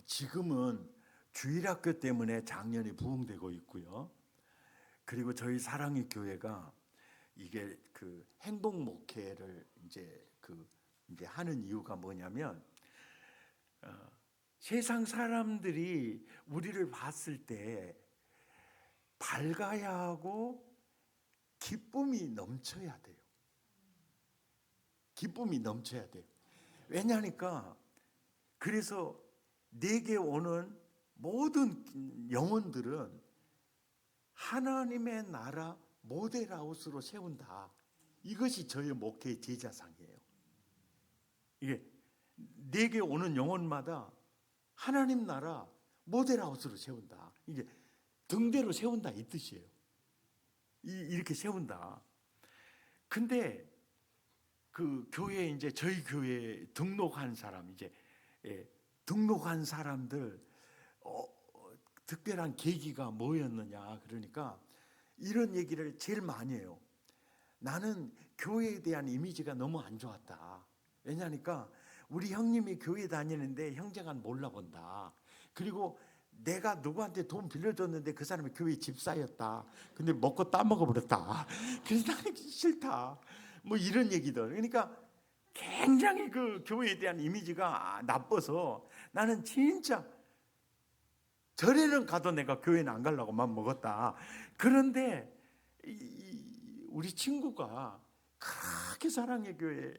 지금은 주일학교 때문에 작년에 부흥되고 있고요. 그리고 저희 사랑의 교회가 이게 그 행동 목회를 이제 하는 이유가 뭐냐면, 세상 사람들이 우리를 봤을 때 밝아야 하고 기쁨이 넘쳐야 돼요. 기쁨이 넘쳐야 돼요. 왜냐하니까, 그래서 내게 오는 모든 영혼들은 하나님의 나라 모델하우스로 세운다. 이것이 저의 목회의 제자상이에요. 이게 내게 오는 영혼마다 하나님 나라 모델하우스로 세운다. 이게 등대로 세운다 이 뜻이에요. 이렇게 세운다. 근데 그 교회에 이제 저희 교회에 등록한 사람, 이제 등록한 사람들 특별한 계기가 뭐였느냐, 그러니까 이런 얘기를 제일 많이 해요. 나는 교회에 대한 이미지가 너무 안 좋았다. 왜냐하니까 우리 형님이 교회 다니는데 형제가 몰라본다. 그리고 내가 누구한테 돈 빌려줬는데 그 사람이 교회 집사였다. 근데 먹고 따먹어버렸다. 그래서 나는 싫다. 뭐 이런 얘기들. 그러니까 굉장히 그 교회에 대한 이미지가 나빠서 나는 진짜 절에는 가도 내가 교회는 안 가려고 맘 먹었다. 그런데 우리 친구가 그렇게 사랑의 교회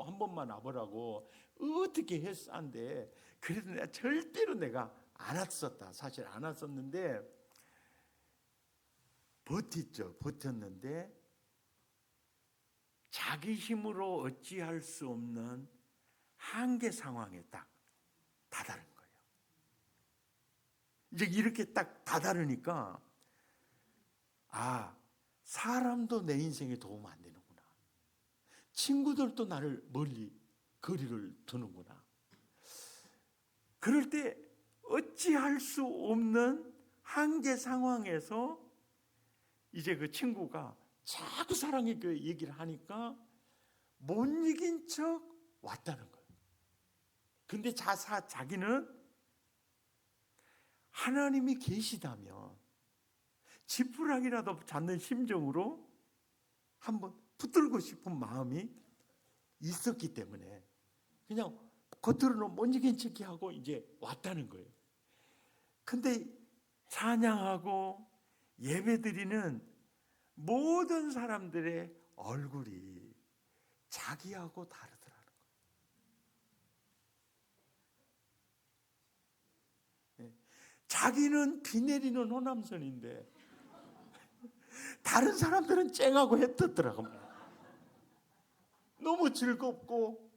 한 번만 와보라고 어떻게 했어 한데, 그래도 내가 절대로 내가 안 왔었다. 사실 안 왔었는데 버텼는데 자기 힘으로 어찌할 수 없는 한계 상황에 딱 다다른 거예요. 이제 이렇게 딱 다다르니까 사람도 내 인생에 도움 안 되는구나. 친구들도 나를 멀리 거리를 두는구나. 그럴 때 어찌할 수 없는 한계 상황에서 이제 그 친구가 자꾸 사랑의 교회 얘기를 하니까 못 이긴 척 왔다는 거예요. 근데 자기는 하나님이 계시다면 지푸라기라도 잡는 심정으로 한번 붙들고 싶은 마음이 있었기 때문에 그냥 겉으로는 못 이긴 척이 하고 이제 왔다는 거예요. 근데 찬양하고 예배드리는 모든 사람들의 얼굴이 자기하고 다르더라는 거예요. 자기는 비 내리는 호남선인데 다른 사람들은 쨍하고 해 떴더라고요. 너무 즐겁고,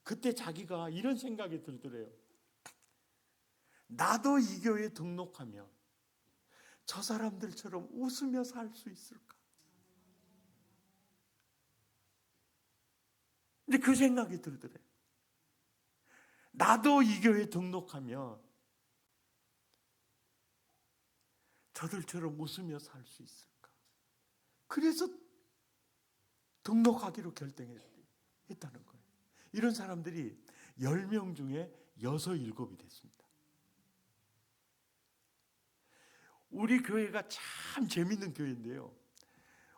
그때 자기가 이런 생각이 들더래요. 나도 이 교회에 등록하면 저 사람들처럼 웃으며 살 수 있을까? 이제 그 생각이 들더래요. 나도 이 교회에 등록하면 저들처럼 웃으며 살 수 있을까? 그래서 등록하기로 결정했다는 거예요. 이런 사람들이 10명 중에 6, 7이 됐습니다. 우리 교회가 참 재밌는 교회인데요.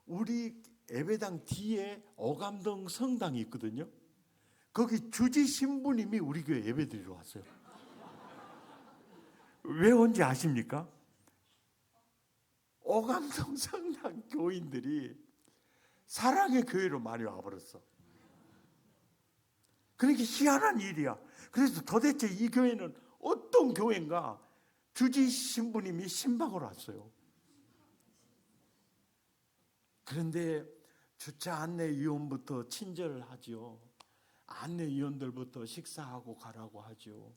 우리 예배당 뒤에 어감동 성당이 있거든요. 거기 주지 신부님이 우리 교회 예배드리러 왔어요. 왜 온지 아십니까? 어감동 성당 교인들이 사랑의 교회로 많이 와버렸어. 그러니까 희한한 일이야. 그래서 도대체 이 교회는 어떤 교회인가? 주지 신부님이 신방으로 왔어요. 그런데 주차 안내위원부터 친절을 하죠. 안내위원들부터 식사하고 가라고 하죠.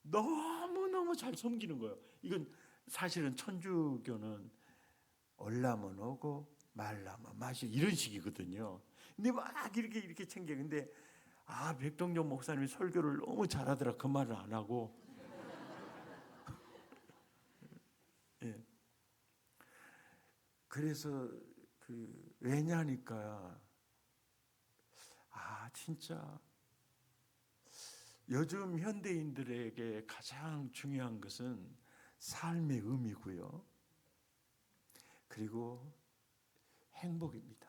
너무너무 잘 섬기는 거예요. 이건 사실은 천주교는 올라면 오고 말라면 마시 이런 식이거든요. 근데 막 이렇게 챙겨. 근데 백동정 목사님이 설교를 너무 잘하더라. 그 말을 안 하고. 예. 그래서 왜냐니까 진짜 요즘 현대인들에게 가장 중요한 것은 삶의 의미고요. 그리고 행복입니다.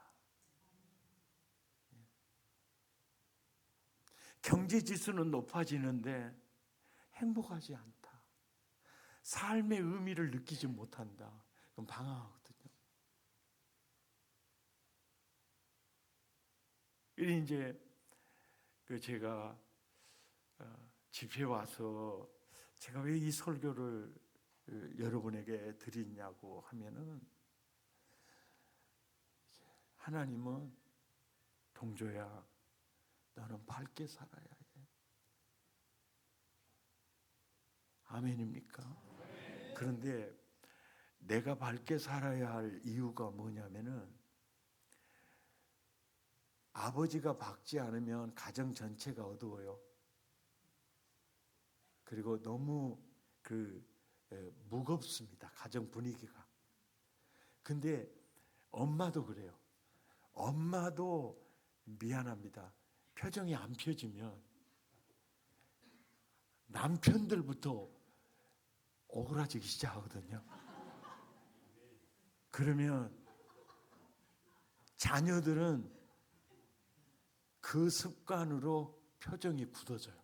경제 지수는 높아지는데 행복하지 않다. 삶의 의미를 느끼지 못한다. 그럼 방황하거든요. 이제 제가 집회 와서 제가 왜 이 설교를 여러분에게 드리냐고 하면은 하나님은 동조야, 너는 밝게 살아야 해. 아멘입니까? 아멘. 그런데 내가 밝게 살아야 할 이유가 뭐냐면은 아버지가 밝지 않으면 가정 전체가 어두워요. 그리고 너무 무겁습니다. 가정 분위기가. 근데 엄마도 그래요. 엄마도 미안합니다. 표정이 안 펴지면 남편들부터 오그라지기 시작하거든요. 그러면 자녀들은 그 습관으로 표정이 굳어져요.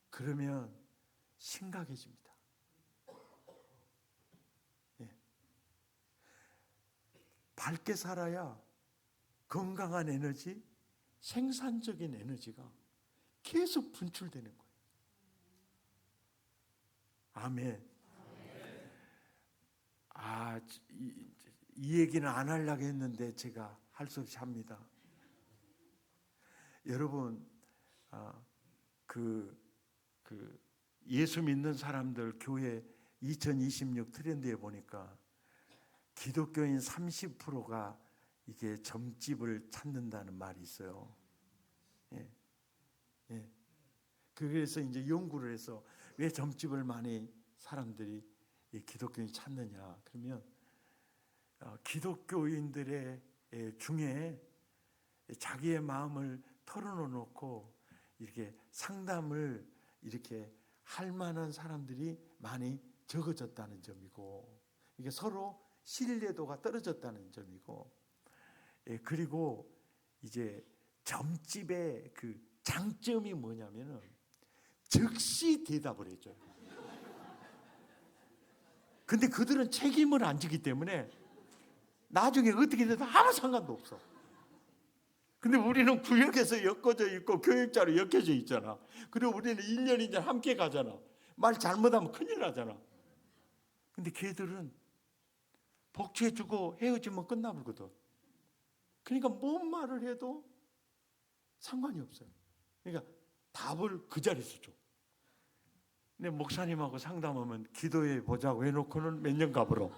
그러면 심각해집니다. 예. 밝게 살아야 건강한 에너지, 생산적인 에너지가 계속 분출되는 거예요. 아멘. 이 얘기는 안 하려고 했는데 제가 할 수 없이 합니다. 여러분, 예수 믿는 사람들 교회 2026 트렌드에 보니까 기독교인 30%가 이게 점집을 찾는다는 말이 있어요. 예. 예. 그래서 이제 연구를 해서 왜 점집을 많이 사람들이 기독교인이 찾느냐? 그러면 기독교인들의 중에 자기의 마음을 털어놓고 이렇게 상담을 이렇게 할 만한 사람들이 많이 적어졌다는 점이고, 이게 서로 신뢰도가 떨어졌다는 점이고, 그리고 이제 점집의 그 장점이 뭐냐면은 즉시 대답을 해줘요. 근데 그들은 책임을 안 지기 때문에 나중에 어떻게 돼도 아무 상관도 없어. 근데 우리는 구역에서 엮어져 있고 교육자로 엮여져 있잖아. 그리고 우리는 1년 2년 함께 가잖아. 말 잘못하면 큰일 나잖아. 근데 걔들은 복지해주고 헤어지면 끝나버리거든. 그러니까 뭔 말을 해도 상관이 없어요. 그러니까 답을 그 자리에서 줘. 근데 목사님하고 상담하면 기도해 보자고 해놓고는 몇 년 가버려.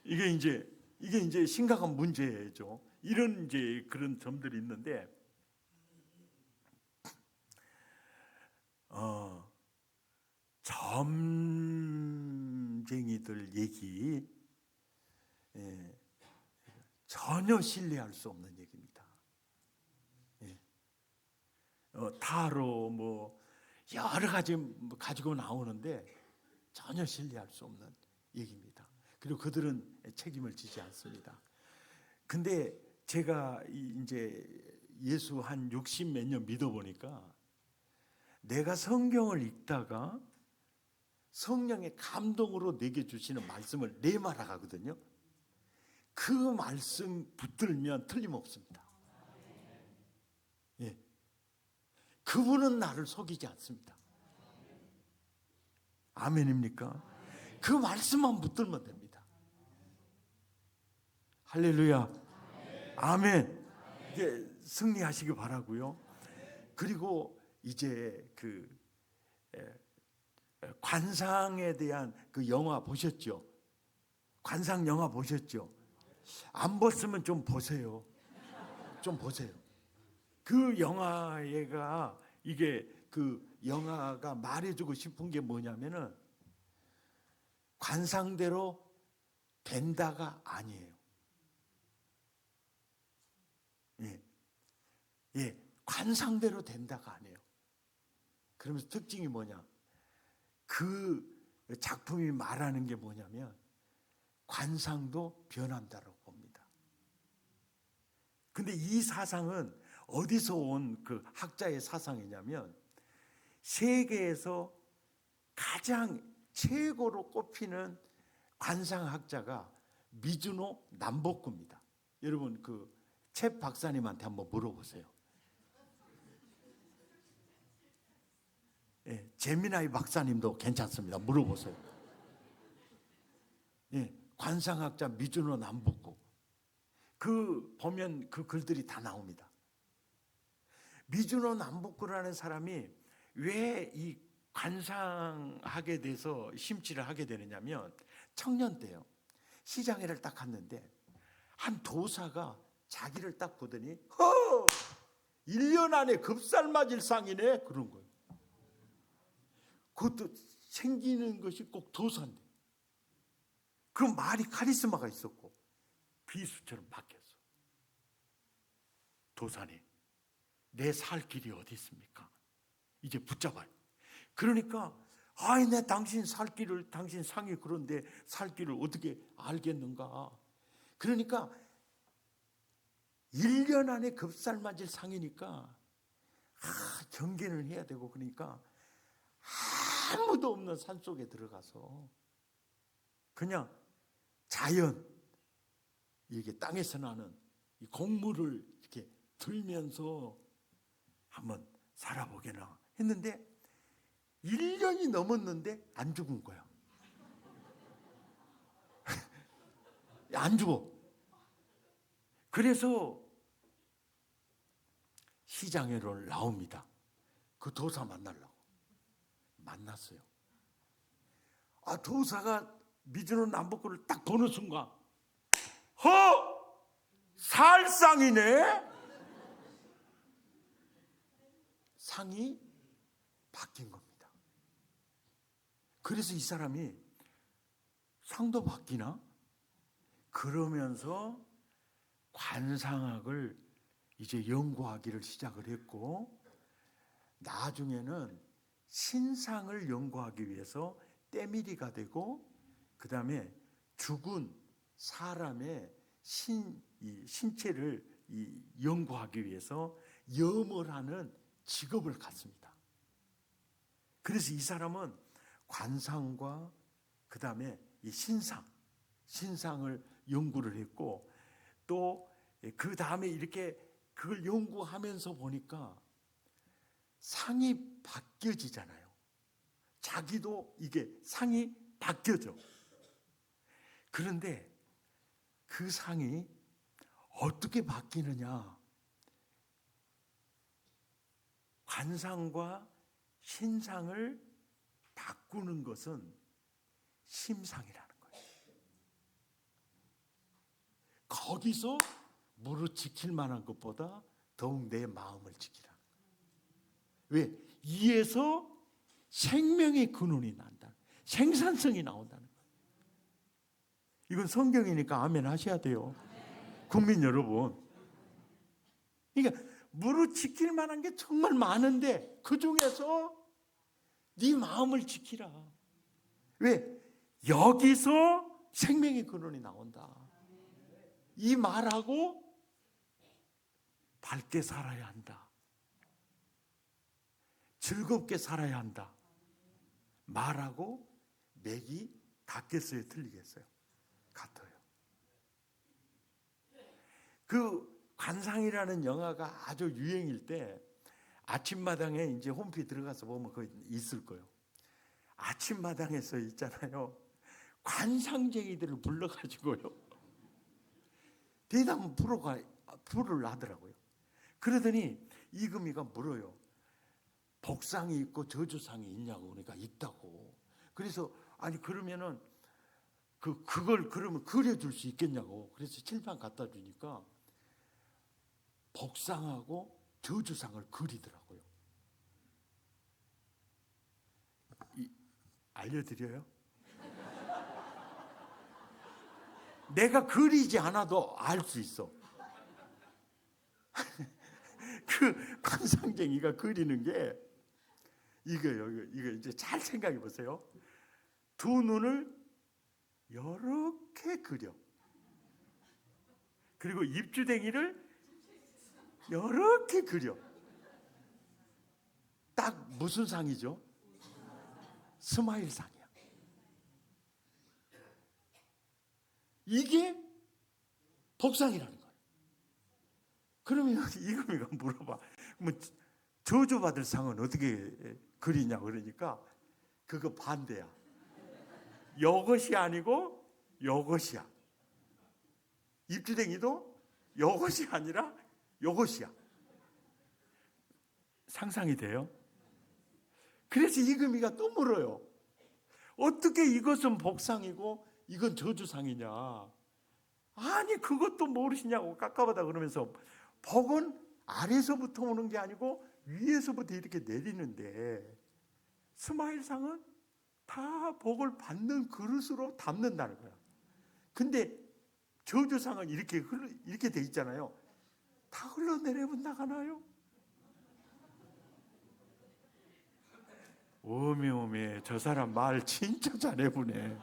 이게 이제 이게 이제 심각한 문제죠. 이런 이제 그런 점들이 있는데, 점쟁이들 얘기, 예, 전혀 신뢰할 수 없는 얘기입니다. 예. 타로 뭐 여러 가지 가지고 나오는데 전혀 신뢰할 수 없는 얘기입니다. 그리고 그들은 책임을 지지 않습니다. 근데 제가 이제 예수 한 60 몇 년 믿어보니까 내가 성경을 읽다가 성령의 감동으로 내게 주시는 말씀을 말하거든요. 그 말씀 붙들면 틀림없습니다. 예. 그분은 나를 속이지 않습니다. 아멘입니까? 그 말씀만 붙들면 됩니다. 할렐루야. 아멘. 이게 승리하시기 바라고요. 그리고 이제 그 관상에 대한 그 영화 보셨죠? 관상 영화 보셨죠? 안 봤으면 좀 보세요. 좀 보세요. 그 영화가 이게 그 영화가 말해주고 싶은 게 뭐냐면은 관상대로 된다가 아니에요. 예, 예, 관상대로 된다가 아니에요. 그러면서 특징이 뭐냐? 그 작품이 말하는 게 뭐냐면 관상도 변한다고 봅니다. 근데 이 사상은 어디서 온 그 학자의 사상이냐면 세계에서 가장 최고로 꼽히는 관상학자가 미즈노 남보쿠입니다. 여러분 그 챗 박사님한테 한번 물어보세요. 예, 제미나이 박사님도 괜찮습니다. 물어보세요. 예, 관상학자 미즈노 남보쿠. 그 보면 그 글들이 다 나옵니다. 미즈노 남보쿠라는 사람이 왜 이 관상학에 대해서 심취를 하게 되느냐면 청년 때요. 시장에를 딱 갔는데 한 도사가 자기를 딱 보더니 1년 안에 급살맞을 상이네 그런 거예요. 그것도 생기는 것이 꼭 도사인데 그 말이 카리스마가 있었고 비수처럼 바뀌었어. 도사님, 내 살 길이 어디 있습니까? 이제 붙잡아요. 그러니까 내 당신 살 길을 당신 상이 그런데 살 길을 어떻게 알겠는가? 그러니까 1년 안에 급살맞을 상이니까 경계를 해야 되고 그러니까 아무도 없는 산속에 들어가서 그냥 자연 이게 땅에서 나는 이 곡물을 이렇게 들면서 한번 살아보게나 했는데 1년이 넘었는데 안 죽은 거야. 안 죽어. 그래서 시장에로 나옵니다. 그 도사 만나려고. 만났어요. 도사가 미즈노 남보쿠를 딱 보는 순간 살상이네. 상이 바뀐 겁니다. 그래서 이 사람이 상도 바뀌나? 그러면서 관상학을 이제 연구하기를 시작을 했고 나중에는 신상을 연구하기 위해서 때밀이가 되고 그 다음에 죽은 사람의 신체를 연구하기 위해서 염을 하는 직업을 갖습니다. 그래서 이 사람은 관상과 그 다음에 이 신상을 연구를 했고 또 그 다음에 이렇게 그걸 연구하면서 보니까 상이 바뀌어지잖아요. 자기도 이게 상이 바뀌어져. 그런데 그 상이 어떻게 바뀌느냐? 관상과 신상을 바꾸는 것은 심상이라는 거예요. 거기서 무릇 지킬 만한 것보다 더욱 내 마음을 지키라. 왜? 이에서 생명의 근원이 난다. 생산성이 나온다는 거예요. 이건 성경이니까 아멘 하셔야 돼요. 국민 여러분. 그러니까 무릇 지킬 만한 게 정말 많은데 그 중에서 네 마음을 지키라. 왜? 여기서 생명의 근원이 나온다. 이 말하고 밝게 살아야 한다. 즐겁게 살아야 한다. 말하고 맥이 같겠어요? 틀리겠어요? 같아요. 그 관상이라는 영화가 아주 유행일 때 아침마당에 이제 홈피 들어가서 보면 그거 있을 거예요. 아침마당에서 있잖아요. 관상쟁이들을 불러가지고요. 대담 불을 하더라고요. 그러더니 이금희가 물어요. 복상이 있고 저주상이 있냐고. 그러니까 있다고. 그래서 아니 그러면은 그걸 그러면 그려줄 수 있겠냐고. 그래서 칠판 갖다 주니까 복상하고 저주상을 그리더라고요. 알려드려요? 내가 그리지 않아도 알 수 있어. 그 관상쟁이가 그리는 게 이거요. 이거 이제 잘 생각해 보세요. 두 눈을 이렇게 그려. 그리고 입주댕이를 이렇게 그려. 딱 무슨 상이죠? 스마일 상이야. 이게 복상이라는 거예요. 그러면 이금희가 물어봐. 뭐 저주받을 상은 어떻게 그리냐 그러니까 그거 반대야. 이것이 아니고 이것이야. 입주댕이도 이것이 아니라 이것이야. 상상이 돼요? 그래서 이금희가 또 물어요. 어떻게 이것은 복상이고 이건 저주상이냐. 아니 그것도 모르시냐고 깝깝하다 그러면서 복은 아래서부터 오는 게 아니고 위에서부터 이렇게 내리는데 스마일상은 다 복을 받는 그릇으로 담는다는 거야. 근데 저주상은 이렇게 돼 있잖아요. 다 흘러내려면 나가나요? 오메오메 저 사람 말 진짜 잘해보네.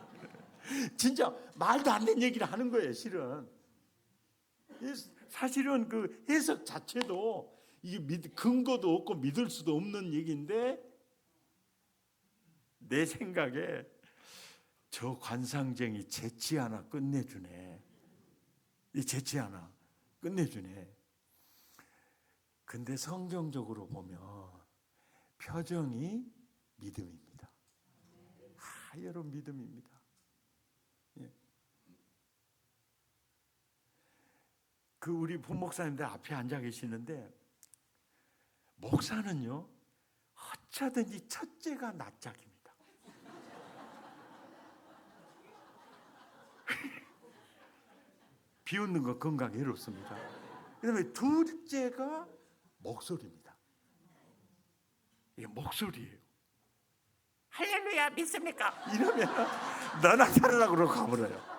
진짜 말도 안 되는 얘기를 하는 거예요. 사실은 그 해석 자체도 이게 근거도 없고 믿을 수도 없는 얘기인데 내 생각에 저 관상쟁이 재치 하나 끝내주네. 이 재치 하나 끝내주네. 근데 성경적으로 보면 표정이 믿음입니다. 여러분 믿음입니다. 예. 그 우리 부목사님들 앞에 앉아 계시는데 목사는요 어쩌든지 첫째가 낯짝입니다. 비웃는 거 건강에 이롭습니다. 그다음에 둘째가 목소리입니다. 이게 목소리예요. 할렐루야 믿습니까? 이러면 너나 살아라 그러고 가버려요.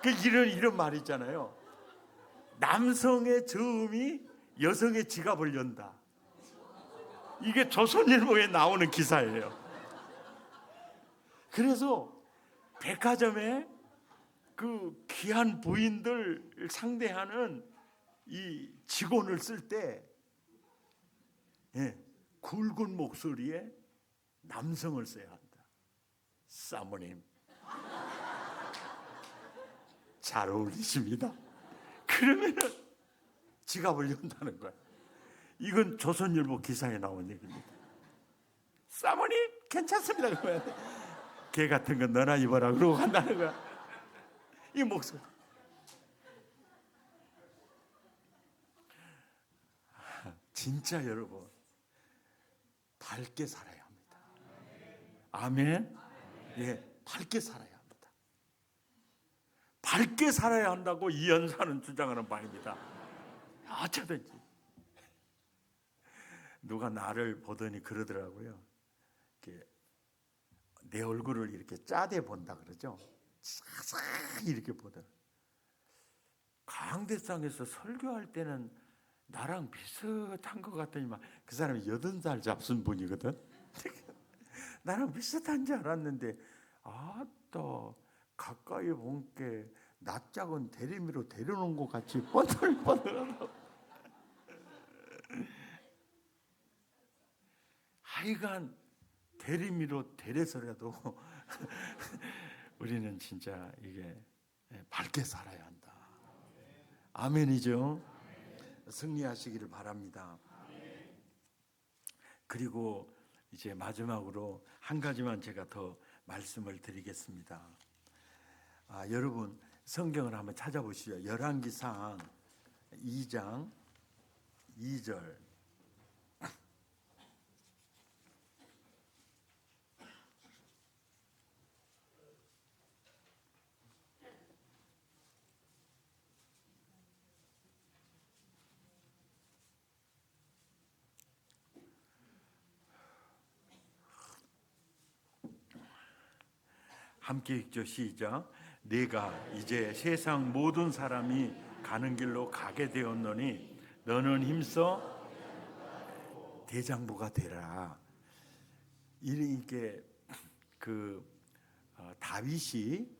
이런 말 있잖아요. 남성의 저음이 여성의 지갑을 연다. 이게 조선일보에 나오는 기사예요. 그래서 백화점에 그 귀한 부인들 상대하는 이 직원을 쓸 때 굵은 목소리에 남성을 써야 한다. 사모님 잘 어울리십니다. 그러면은 지갑을 연다는 거야. 이건 조선일보 기사에 나온 얘기입니다. 사모님 괜찮습니다. 그러면 개 같은 건 너나 입어라 그러고 간다는 거야. 이 목소리. 진짜 여러분 밝게 살아야 합니다. 아멘. 예, 밝게 살아야 합니다. 밝게 살아야 한다고 이 연사는 주장하는 바입니다. 어쩌든지. 누가 나를 보더니 그러더라고요. 내 얼굴을 이렇게 짜대 본다 그러죠. 싹싹 이렇게 보더라. 강대상에서 설교할 때는 나랑 비슷한 것 같더니만 그 사람이 80살 잡순 분이거든. 나랑 비슷한 줄 알았는데 아따 가까이 본 게 낯작은 대리미로 데려놓은 것 같이 뻔들뻔들하다고. 하여간 대리미로 데려서라도 우리는 진짜 이게 밝게 살아야 한다. 아멘이죠. 승리하시기를 바랍니다. 그리고 이제 마지막으로 한 가지만 제가 더 말씀을 드리겠습니다. 여러분 성경을 한번 찾아보시죠. 열왕기상 2장 2절. 함께 읽죠. 시작. 네가 이제 세상 모든 사람이 가는 길로 가게 되었노니 너는 힘써 대장부가 되라. 이게 다윗이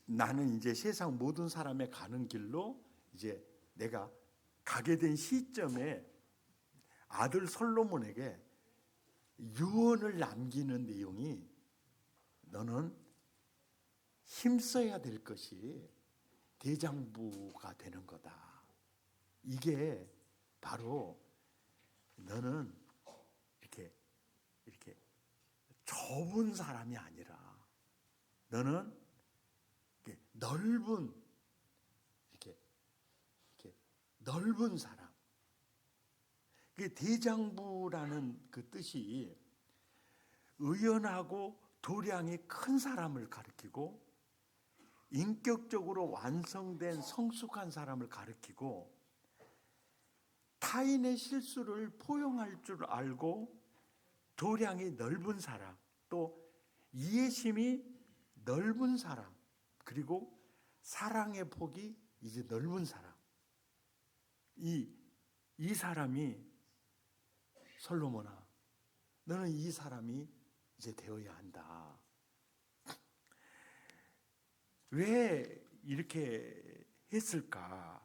나는 이제 세상 모든 사람의 가는 길로 이제 내가 가게 된 시점에 아들 솔로몬에게 유언을 남기는 내용이 너는 힘써야 될 것이 대장부가 되는 거다. 이게 바로 너는 이렇게 좁은 사람이 아니라 너는 넓은 이렇게 넓은 사람. 그 대장부라는 그 뜻이 의연하고 도량이 큰 사람을 가리키고 인격적으로 완성된 성숙한 사람을 가리키고 타인의 실수를 포용할 줄 알고 도량이 넓은 사람, 또 이해심이 넓은 사람, 그리고 사랑의 폭이 이제 넓은 사람. 이 사람이 솔로몬아, 너는 이 사람이 이제 되어야 한다. 왜 이렇게 했을까?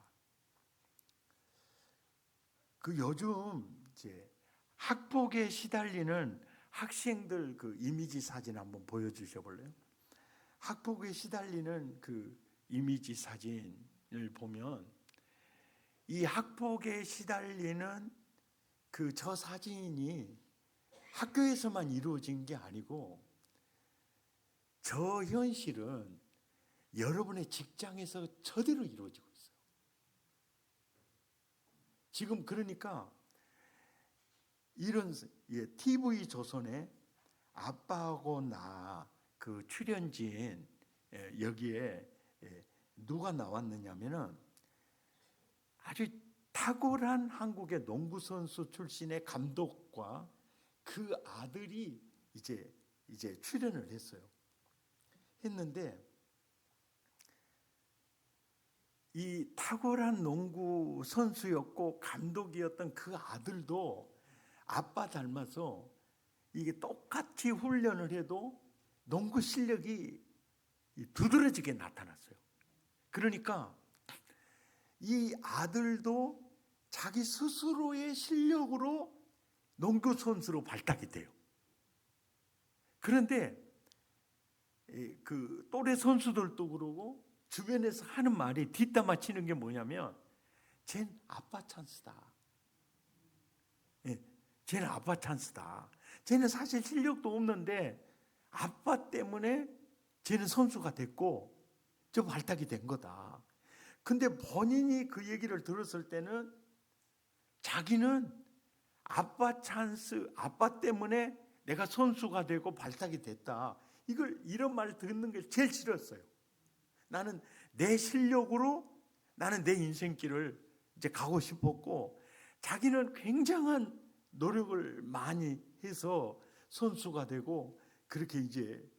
요즘 이제 학폭에 시달리는 학생들 그 이미지 사진 한번 보여주셔 볼래요? 학폭에 시달리는 그 이미지 사진을 보면 이 학폭에 시달리는 저 사진이 학교에서만 이루어진 게 아니고 저 현실은 여러분의 직장에서 저대로 이루어지고 있어요. 지금 그러니까 이런 TV 조선에 아빠하고 나 그 출연진 여기에 누가 나왔느냐면은 아주 탁월한 한국의 농구 선수 출신의 감독과 그 아들이 이제 출연을 했는데 이 탁월한 농구 선수였고 감독이었던 그 아들도 아빠 닮아서 이게 똑같이 훈련을 해도 농구 실력이 두드러지게 나타났어요. 그러니까 이 아들도 자기 스스로의 실력으로 농구 선수로 발탁이 돼요. 그런데 그 또래 선수들도 그러고 주변에서 하는 말이 뒷담화 치는 게 뭐냐면 쟨 아빠 찬스다. 쟤는 아빠 찬스다. 쟤는 사실 실력도 없는데 아빠 때문에 쟤는 선수가 됐고 좀 발탁이 된 거다. 근데 본인이 그 얘기를 들었을 때는 자기는 아빠 찬스, 아빠 때문에 내가 선수가 되고 발탁이 됐다. 이런 말을 듣는 게 제일 싫었어요. 나는 내 실력으로 나는 내 인생길을 이제 가고 싶었고, 자기는 굉장한 노력을 많이 해서 선수가 되고 그렇게 이제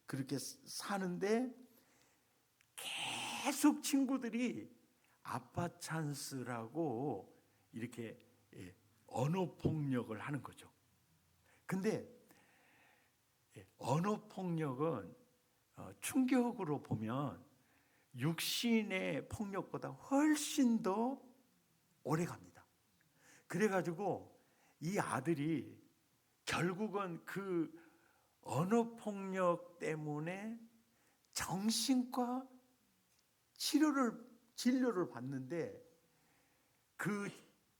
그렇게 사는데, 계속 친구들이 아빠 찬스라고 이렇게 언어 폭력을 하는 거죠. 근데 언어 폭력은 충격으로 보면 육신의 폭력보다 훨씬 더 오래 갑니다. 그래가지고 이 아들이 결국은 그 언어 폭력 때문에 정신과 진료를 받는데, 그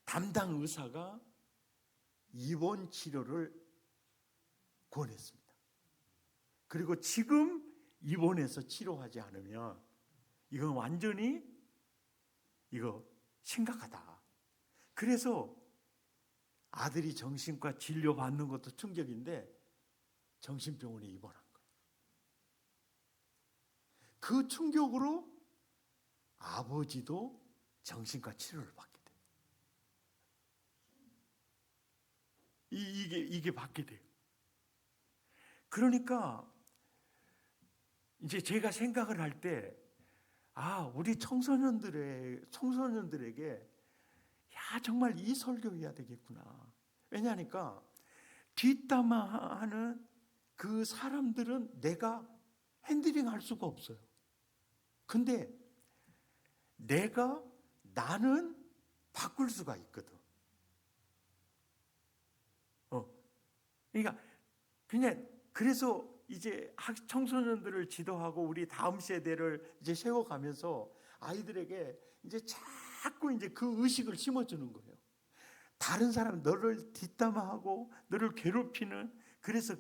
담당 의사가 입원 치료를 권했습니다. 그리고 지금 입원해서 치료하지 않으면 이건 완전히 이거 심각하다. 그래서 아들이 정신과 진료 받는 것도 충격인데 정신병원에 입원한 거예요. 그 충격으로 아버지도 정신과 치료를 받게 돼요. 이게 받게 돼요. 그러니까 이제 제가 생각을 할 때, 우리 청소년들에게 정말 이 설교해야 되겠구나. 왜냐하니까 뒷담화하는 그 사람들은 내가 핸들링할 수가 없어요. 근데 나는 바꿀 수가 있거든. 그러니까 그냥 그래서 이제 청소년들을 지도하고 우리 다음 세대를 이제 세워가면서 아이들에게 이제 자꾸 이제 그 의식을 심어주는 거예요. 다른 사람 너를 뒷담화하고 너를 괴롭히는, 그래서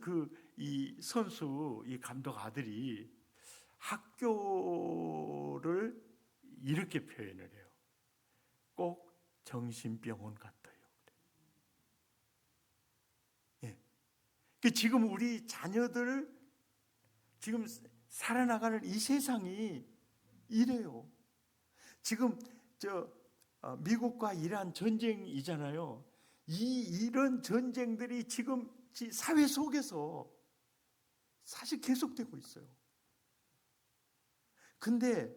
이 선수, 이 감독 아들이 학교를 이렇게 표현을 해요. 꼭 정신병원 같아요. 지금 우리 자녀들 지금 살아나가는 이 세상이 이래요. 지금 미국과 이란 전쟁이잖아요. 이런 전쟁들이 지금 사회 속에서 사실 계속되고 있어요. 근데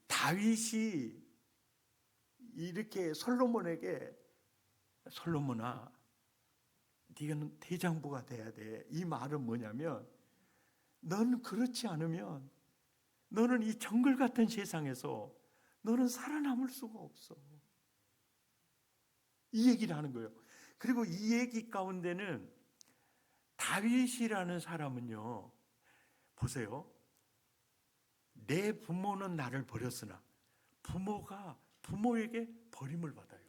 다윗이 이렇게 솔로몬아, 네가 대장부가 돼야 돼. 이 말은 뭐냐면, 넌 그렇지 않으면 너는 이 정글 같은 세상에서 너는 살아남을 수가 없어. 이 얘기를 하는 거예요. 그리고 이 얘기 가운데는 다윗이라는 사람은요, 보세요. 내 부모는 나를 버렸으나 부모가 부모에게 버림을 받아요.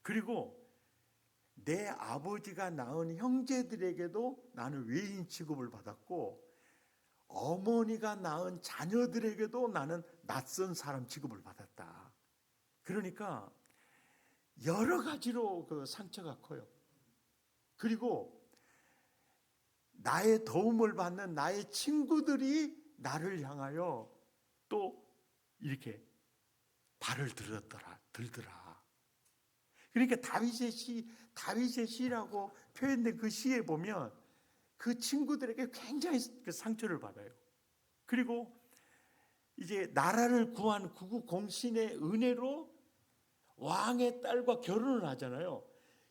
그리고 내 아버지가 낳은 형제들에게도 나는 외인 취급을 받았고, 어머니가 낳은 자녀들에게도 나는 낯선 사람 취급을 받았다. 그러니까 여러 가지로 그 상처가 커요. 그리고 나의 도움을 받는 나의 친구들이 나를 향하여 또 이렇게 발을 들더라. 그러니까 다윗의 시라고 표현된 그 시에 보면 그 친구들에게 굉장히 그 상처를 받아요. 그리고 이제 나라를 구한 구국 공신의 은혜로 왕의 딸과 결혼을 하잖아요.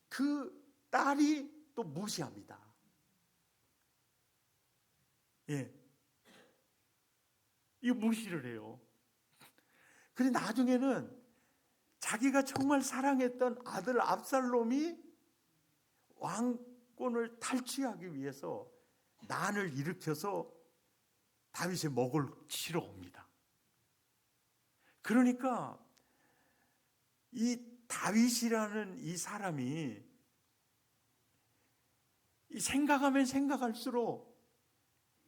그 딸이 또 무시합니다. 이거 무시를 해요. 그런데 나중에는 자기가 정말 사랑했던 아들 압살롬이 왕권을 탈취하기 위해서 난을 일으켜서 다윗의 목을 치러 옵니다. 그러니까 이 다윗이라는 이 사람이 생각하면 생각할수록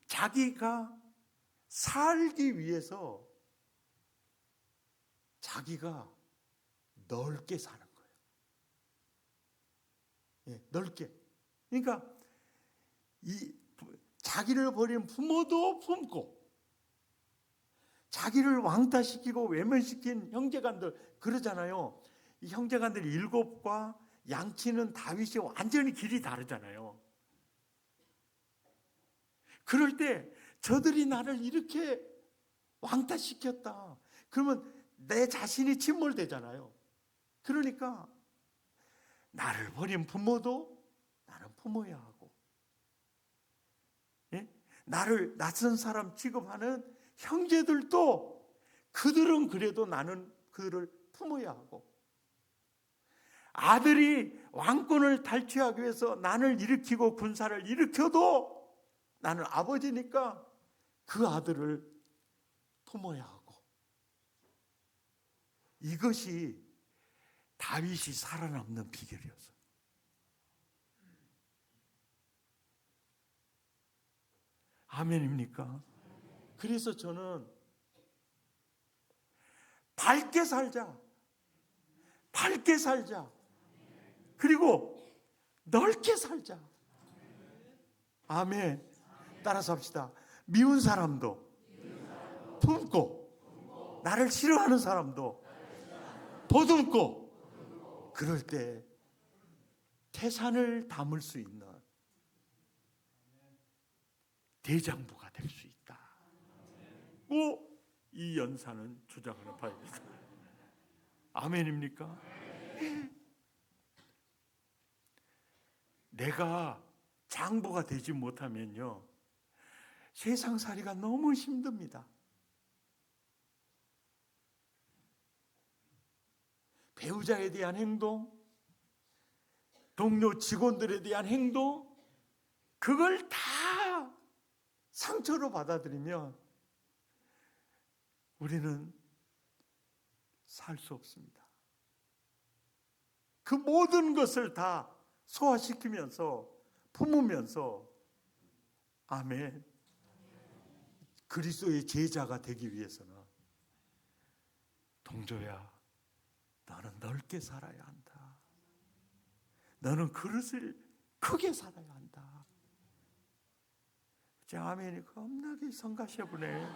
자기가 살기 위해서 자기가 넓게 사는 거예요. 넓게. 그러니까 자기를 버린 부모도 품고, 자기를 왕따시키고 외면시킨 형제간들 그러잖아요. 이 형제간들 7과 양치는 다윗이 완전히 길이 다르잖아요. 그럴 때 저들이 나를 이렇게 왕따시켰다. 그러면 내 자신이 침몰되잖아요. 그러니까 나를 버린 부모도 나는 품어야 하고, 예? 나를 낯선 사람 취급하는 형제들도 그들은 그래도 나는 그들을 품어야 하고, 아들이 왕권을 탈취하기 위해서 난을 일으키고 군사를 일으켜도 나는 아버지니까 그 아들을 품어야 하고, 이것이 다윗이 살아남는 비결이었어요. 아멘입니까? 그래서 저는 밝게 살자, 밝게 살자, 그리고 넓게 살자. 아멘. 따라서 합시다. 미운 사람도 품고, 나를 싫어하는 사람도 보듬고, 그럴 때 태산을 담을 수 있는 대장부가 될 수 있다. 이 연사는 주장하는 바입니다. 아멘입니까? 내가 장부가 되지 못하면요, 세상살이가 너무 힘듭니다. 배우자에 대한 행동, 동료 직원들에 대한 행동, 그걸 다 상처로 받아들이면 우리는 살 수 없습니다. 그 모든 것을 다 소화시키면서 품으면서, 아멘, 그리스도의 제자가 되기 위해서는 동조야, 너는 넓게 살아야 한다. 너는 그릇을 크게 살아야 한다. 제 아멘이 겁나게 성가셔보네.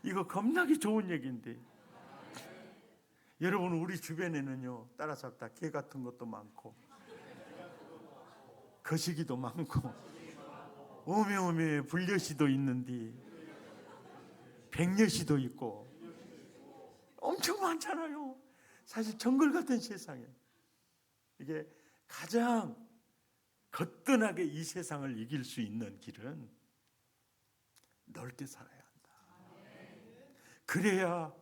이거 겁나게 좋은 얘기인데, 여러분, 우리 주변에는요, 따라서 다 개 같은 것도 많고 거시기도 많고 오메오메 불려시도 있는데 백려시도 있고 엄청 많잖아요. 사실 정글 같은 세상에 이게 가장 거뜬하게 이 세상을 이길 수 있는 길은 넓게 살아야 한다. 그래야,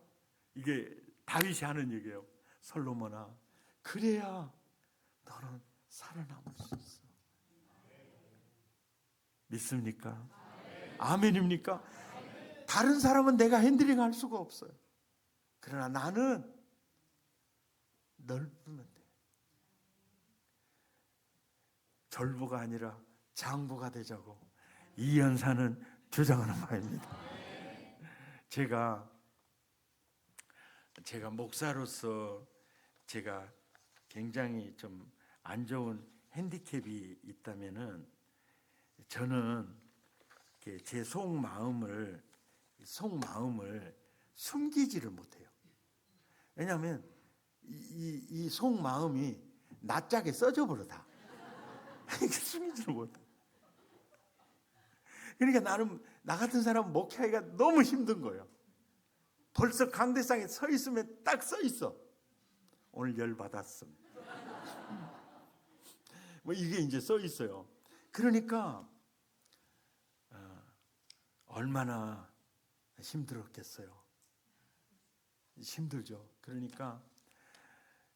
이게 다윗이 하는 얘기예요. 솔로몬아, 그래야 너는 살아남을 수 있어. 믿습니까? 아멘입니까? 다른 사람은 내가 핸들링 할 수가 없어요. 그러나 나는 넓으면 돼. 절부가 아니라 장부가 되자고 이 연사는 주장하는 바입니다. 제가 목사로서 제가 굉장히 좀 안 좋은 핸디캡이 있다면은, 저는 제 속마음을 숨기지를 못해요. 왜냐하면 이 속마음이 낯짝에 써져 버려다. 숨기지를 못해. 그러니까 나 같은 사람은 목회하기가 너무 힘든 거예요. 벌써 강대상에 서 있으면 딱 써 있어. 오늘 열 받았음. 뭐 이게 이제 써 있어요. 그러니까 얼마나 힘들었겠어요. 힘들죠. 그러니까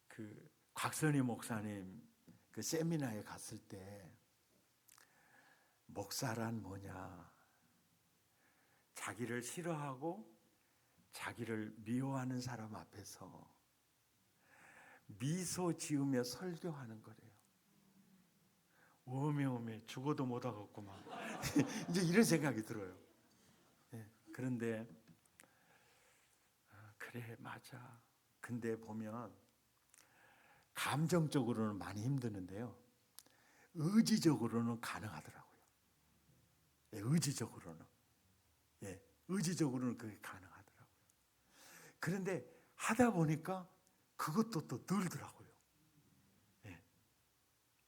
그 곽선희 목사님 그 세미나에 갔을 때, 목사란 뭐냐, 자기를 싫어하고 자기를 미워하는 사람 앞에서 미소 지으며 설교하는 거래요. 오메오메 죽어도 못 하겠구만. 이제 이런 생각이 들어요. 네, 그런데 그래, 맞아. 근데 보면 감정적으로는 많이 힘드는데요, 의지적으로는 가능하더라고요. 예, 의지적으로는. 예, 의지적으로는 그게 가능하더라고요. 그런데 하다 보니까 그것도 또 늘더라고요. 예,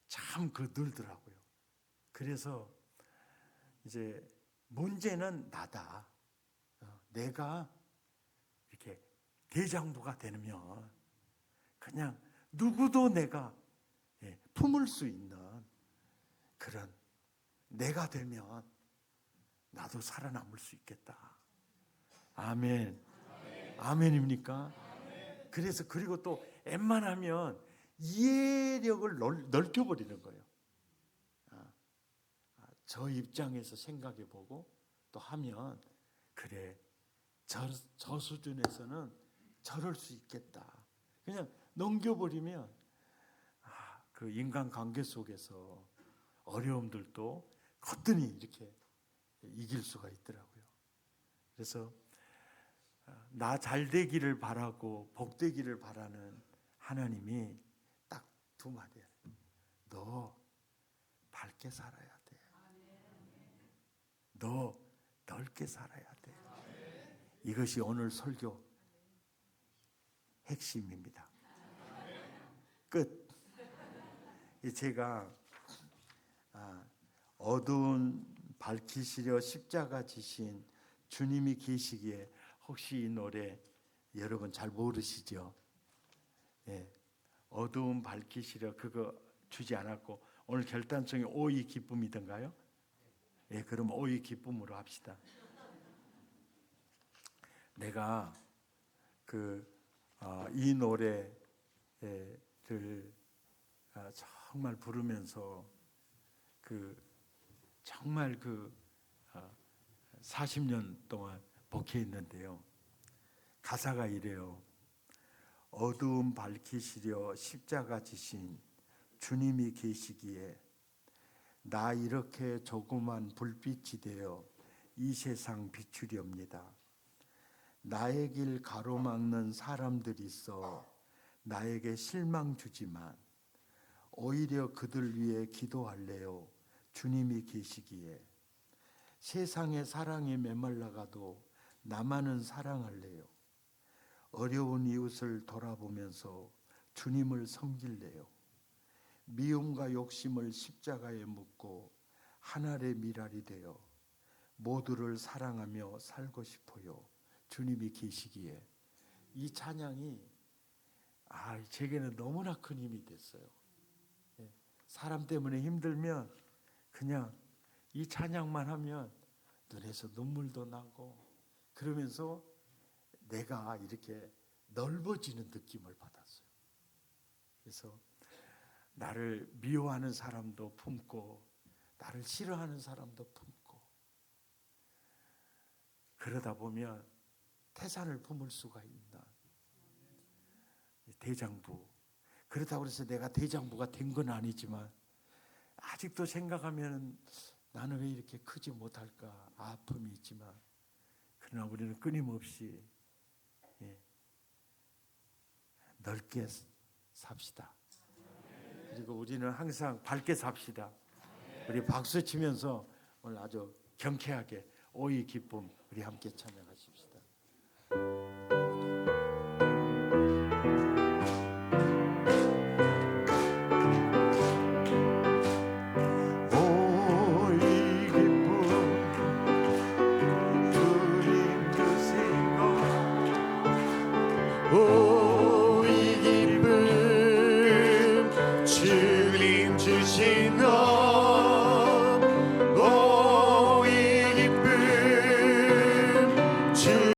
참 늘더라고요. 그래서 이제 문제는 나다. 내가 이렇게 대장부가 되면 그냥 누구도 내가 품을 수 있는 그런 내가 되면 나도 살아남을 수 있겠다. 아멘. 아멘입니까? 그래서 그리고 또 웬만하면 이해력을 넓혀버리는 거예요. 저 입장에서 생각해보고 또 하면 그래 저 수준에서는 저럴 수 있겠다. 그냥 넘겨버리면 그 인간관계 속에서 어려움들도 거뜬히 이렇게 이길 수가 있더라고요. 그래서 나 잘되기를 바라고 복되기를 바라는 하나님이 딱 두 마디예요. 너 밝게 살아야 돼. 너 넓게 살아야 돼. 이것이 오늘 설교 핵심입니다. 끝. 제가 어두운 밝히시려 십자가 지신 주님이 계시기에, 혹시 이 노래 여러분 잘 모르시죠? 예, 어두운 밝히시려 그거 주지 않았고 오늘 결단성이 오이 기쁨이던가요? 예, 그럼 오이 기쁨으로 합시다. 내가 이 노래를 정말 부르면서 정말 40년 동안 목회했는데요. 가사가 이래요. 어두움 밝히시려 십자가 지신 주님이 계시기에 나 이렇게 조그만 불빛이 되어 이 세상 비추렵니다. 나의 길 가로막는 사람들이 있어 나에게 실망 주지만 오히려 그들 위해 기도할래요. 주님이 계시기에 세상의 사랑에 메말라가도 나만은 사랑할래요. 어려운 이웃을 돌아보면서 주님을 섬길래요. 미움과 욕심을 십자가에 묻고 하늘의 미랄이 되어 모두를 사랑하며 살고 싶어요. 주님이 계시기에. 이 찬양이 제게는 너무나 큰 힘이 됐어요. 사람 때문에 힘들면 그냥 이 찬양만 하면 눈에서 눈물도 나고 그러면서 내가 이렇게 넓어지는 느낌을 받았어요. 그래서 나를 미워하는 사람도 품고 나를 싫어하는 사람도 품고 그러다 보면 태산을 품을 수가 있는 대장부. 그렇다고 해서 내가 대장부가 된 건 아니지만 아직도 생각하면 나는 왜 이렇게 크지 못할까 아픔이 있지만 그러나 우리는 끊임없이 넓게 삽시다. 그리고 우리는 항상 밝게 삽시다. 우리 박수 치면서 오늘 아주 경쾌하게 오이 기쁨 우리 함께 찬양하십시다. 오이 기쁨 주님 주신 것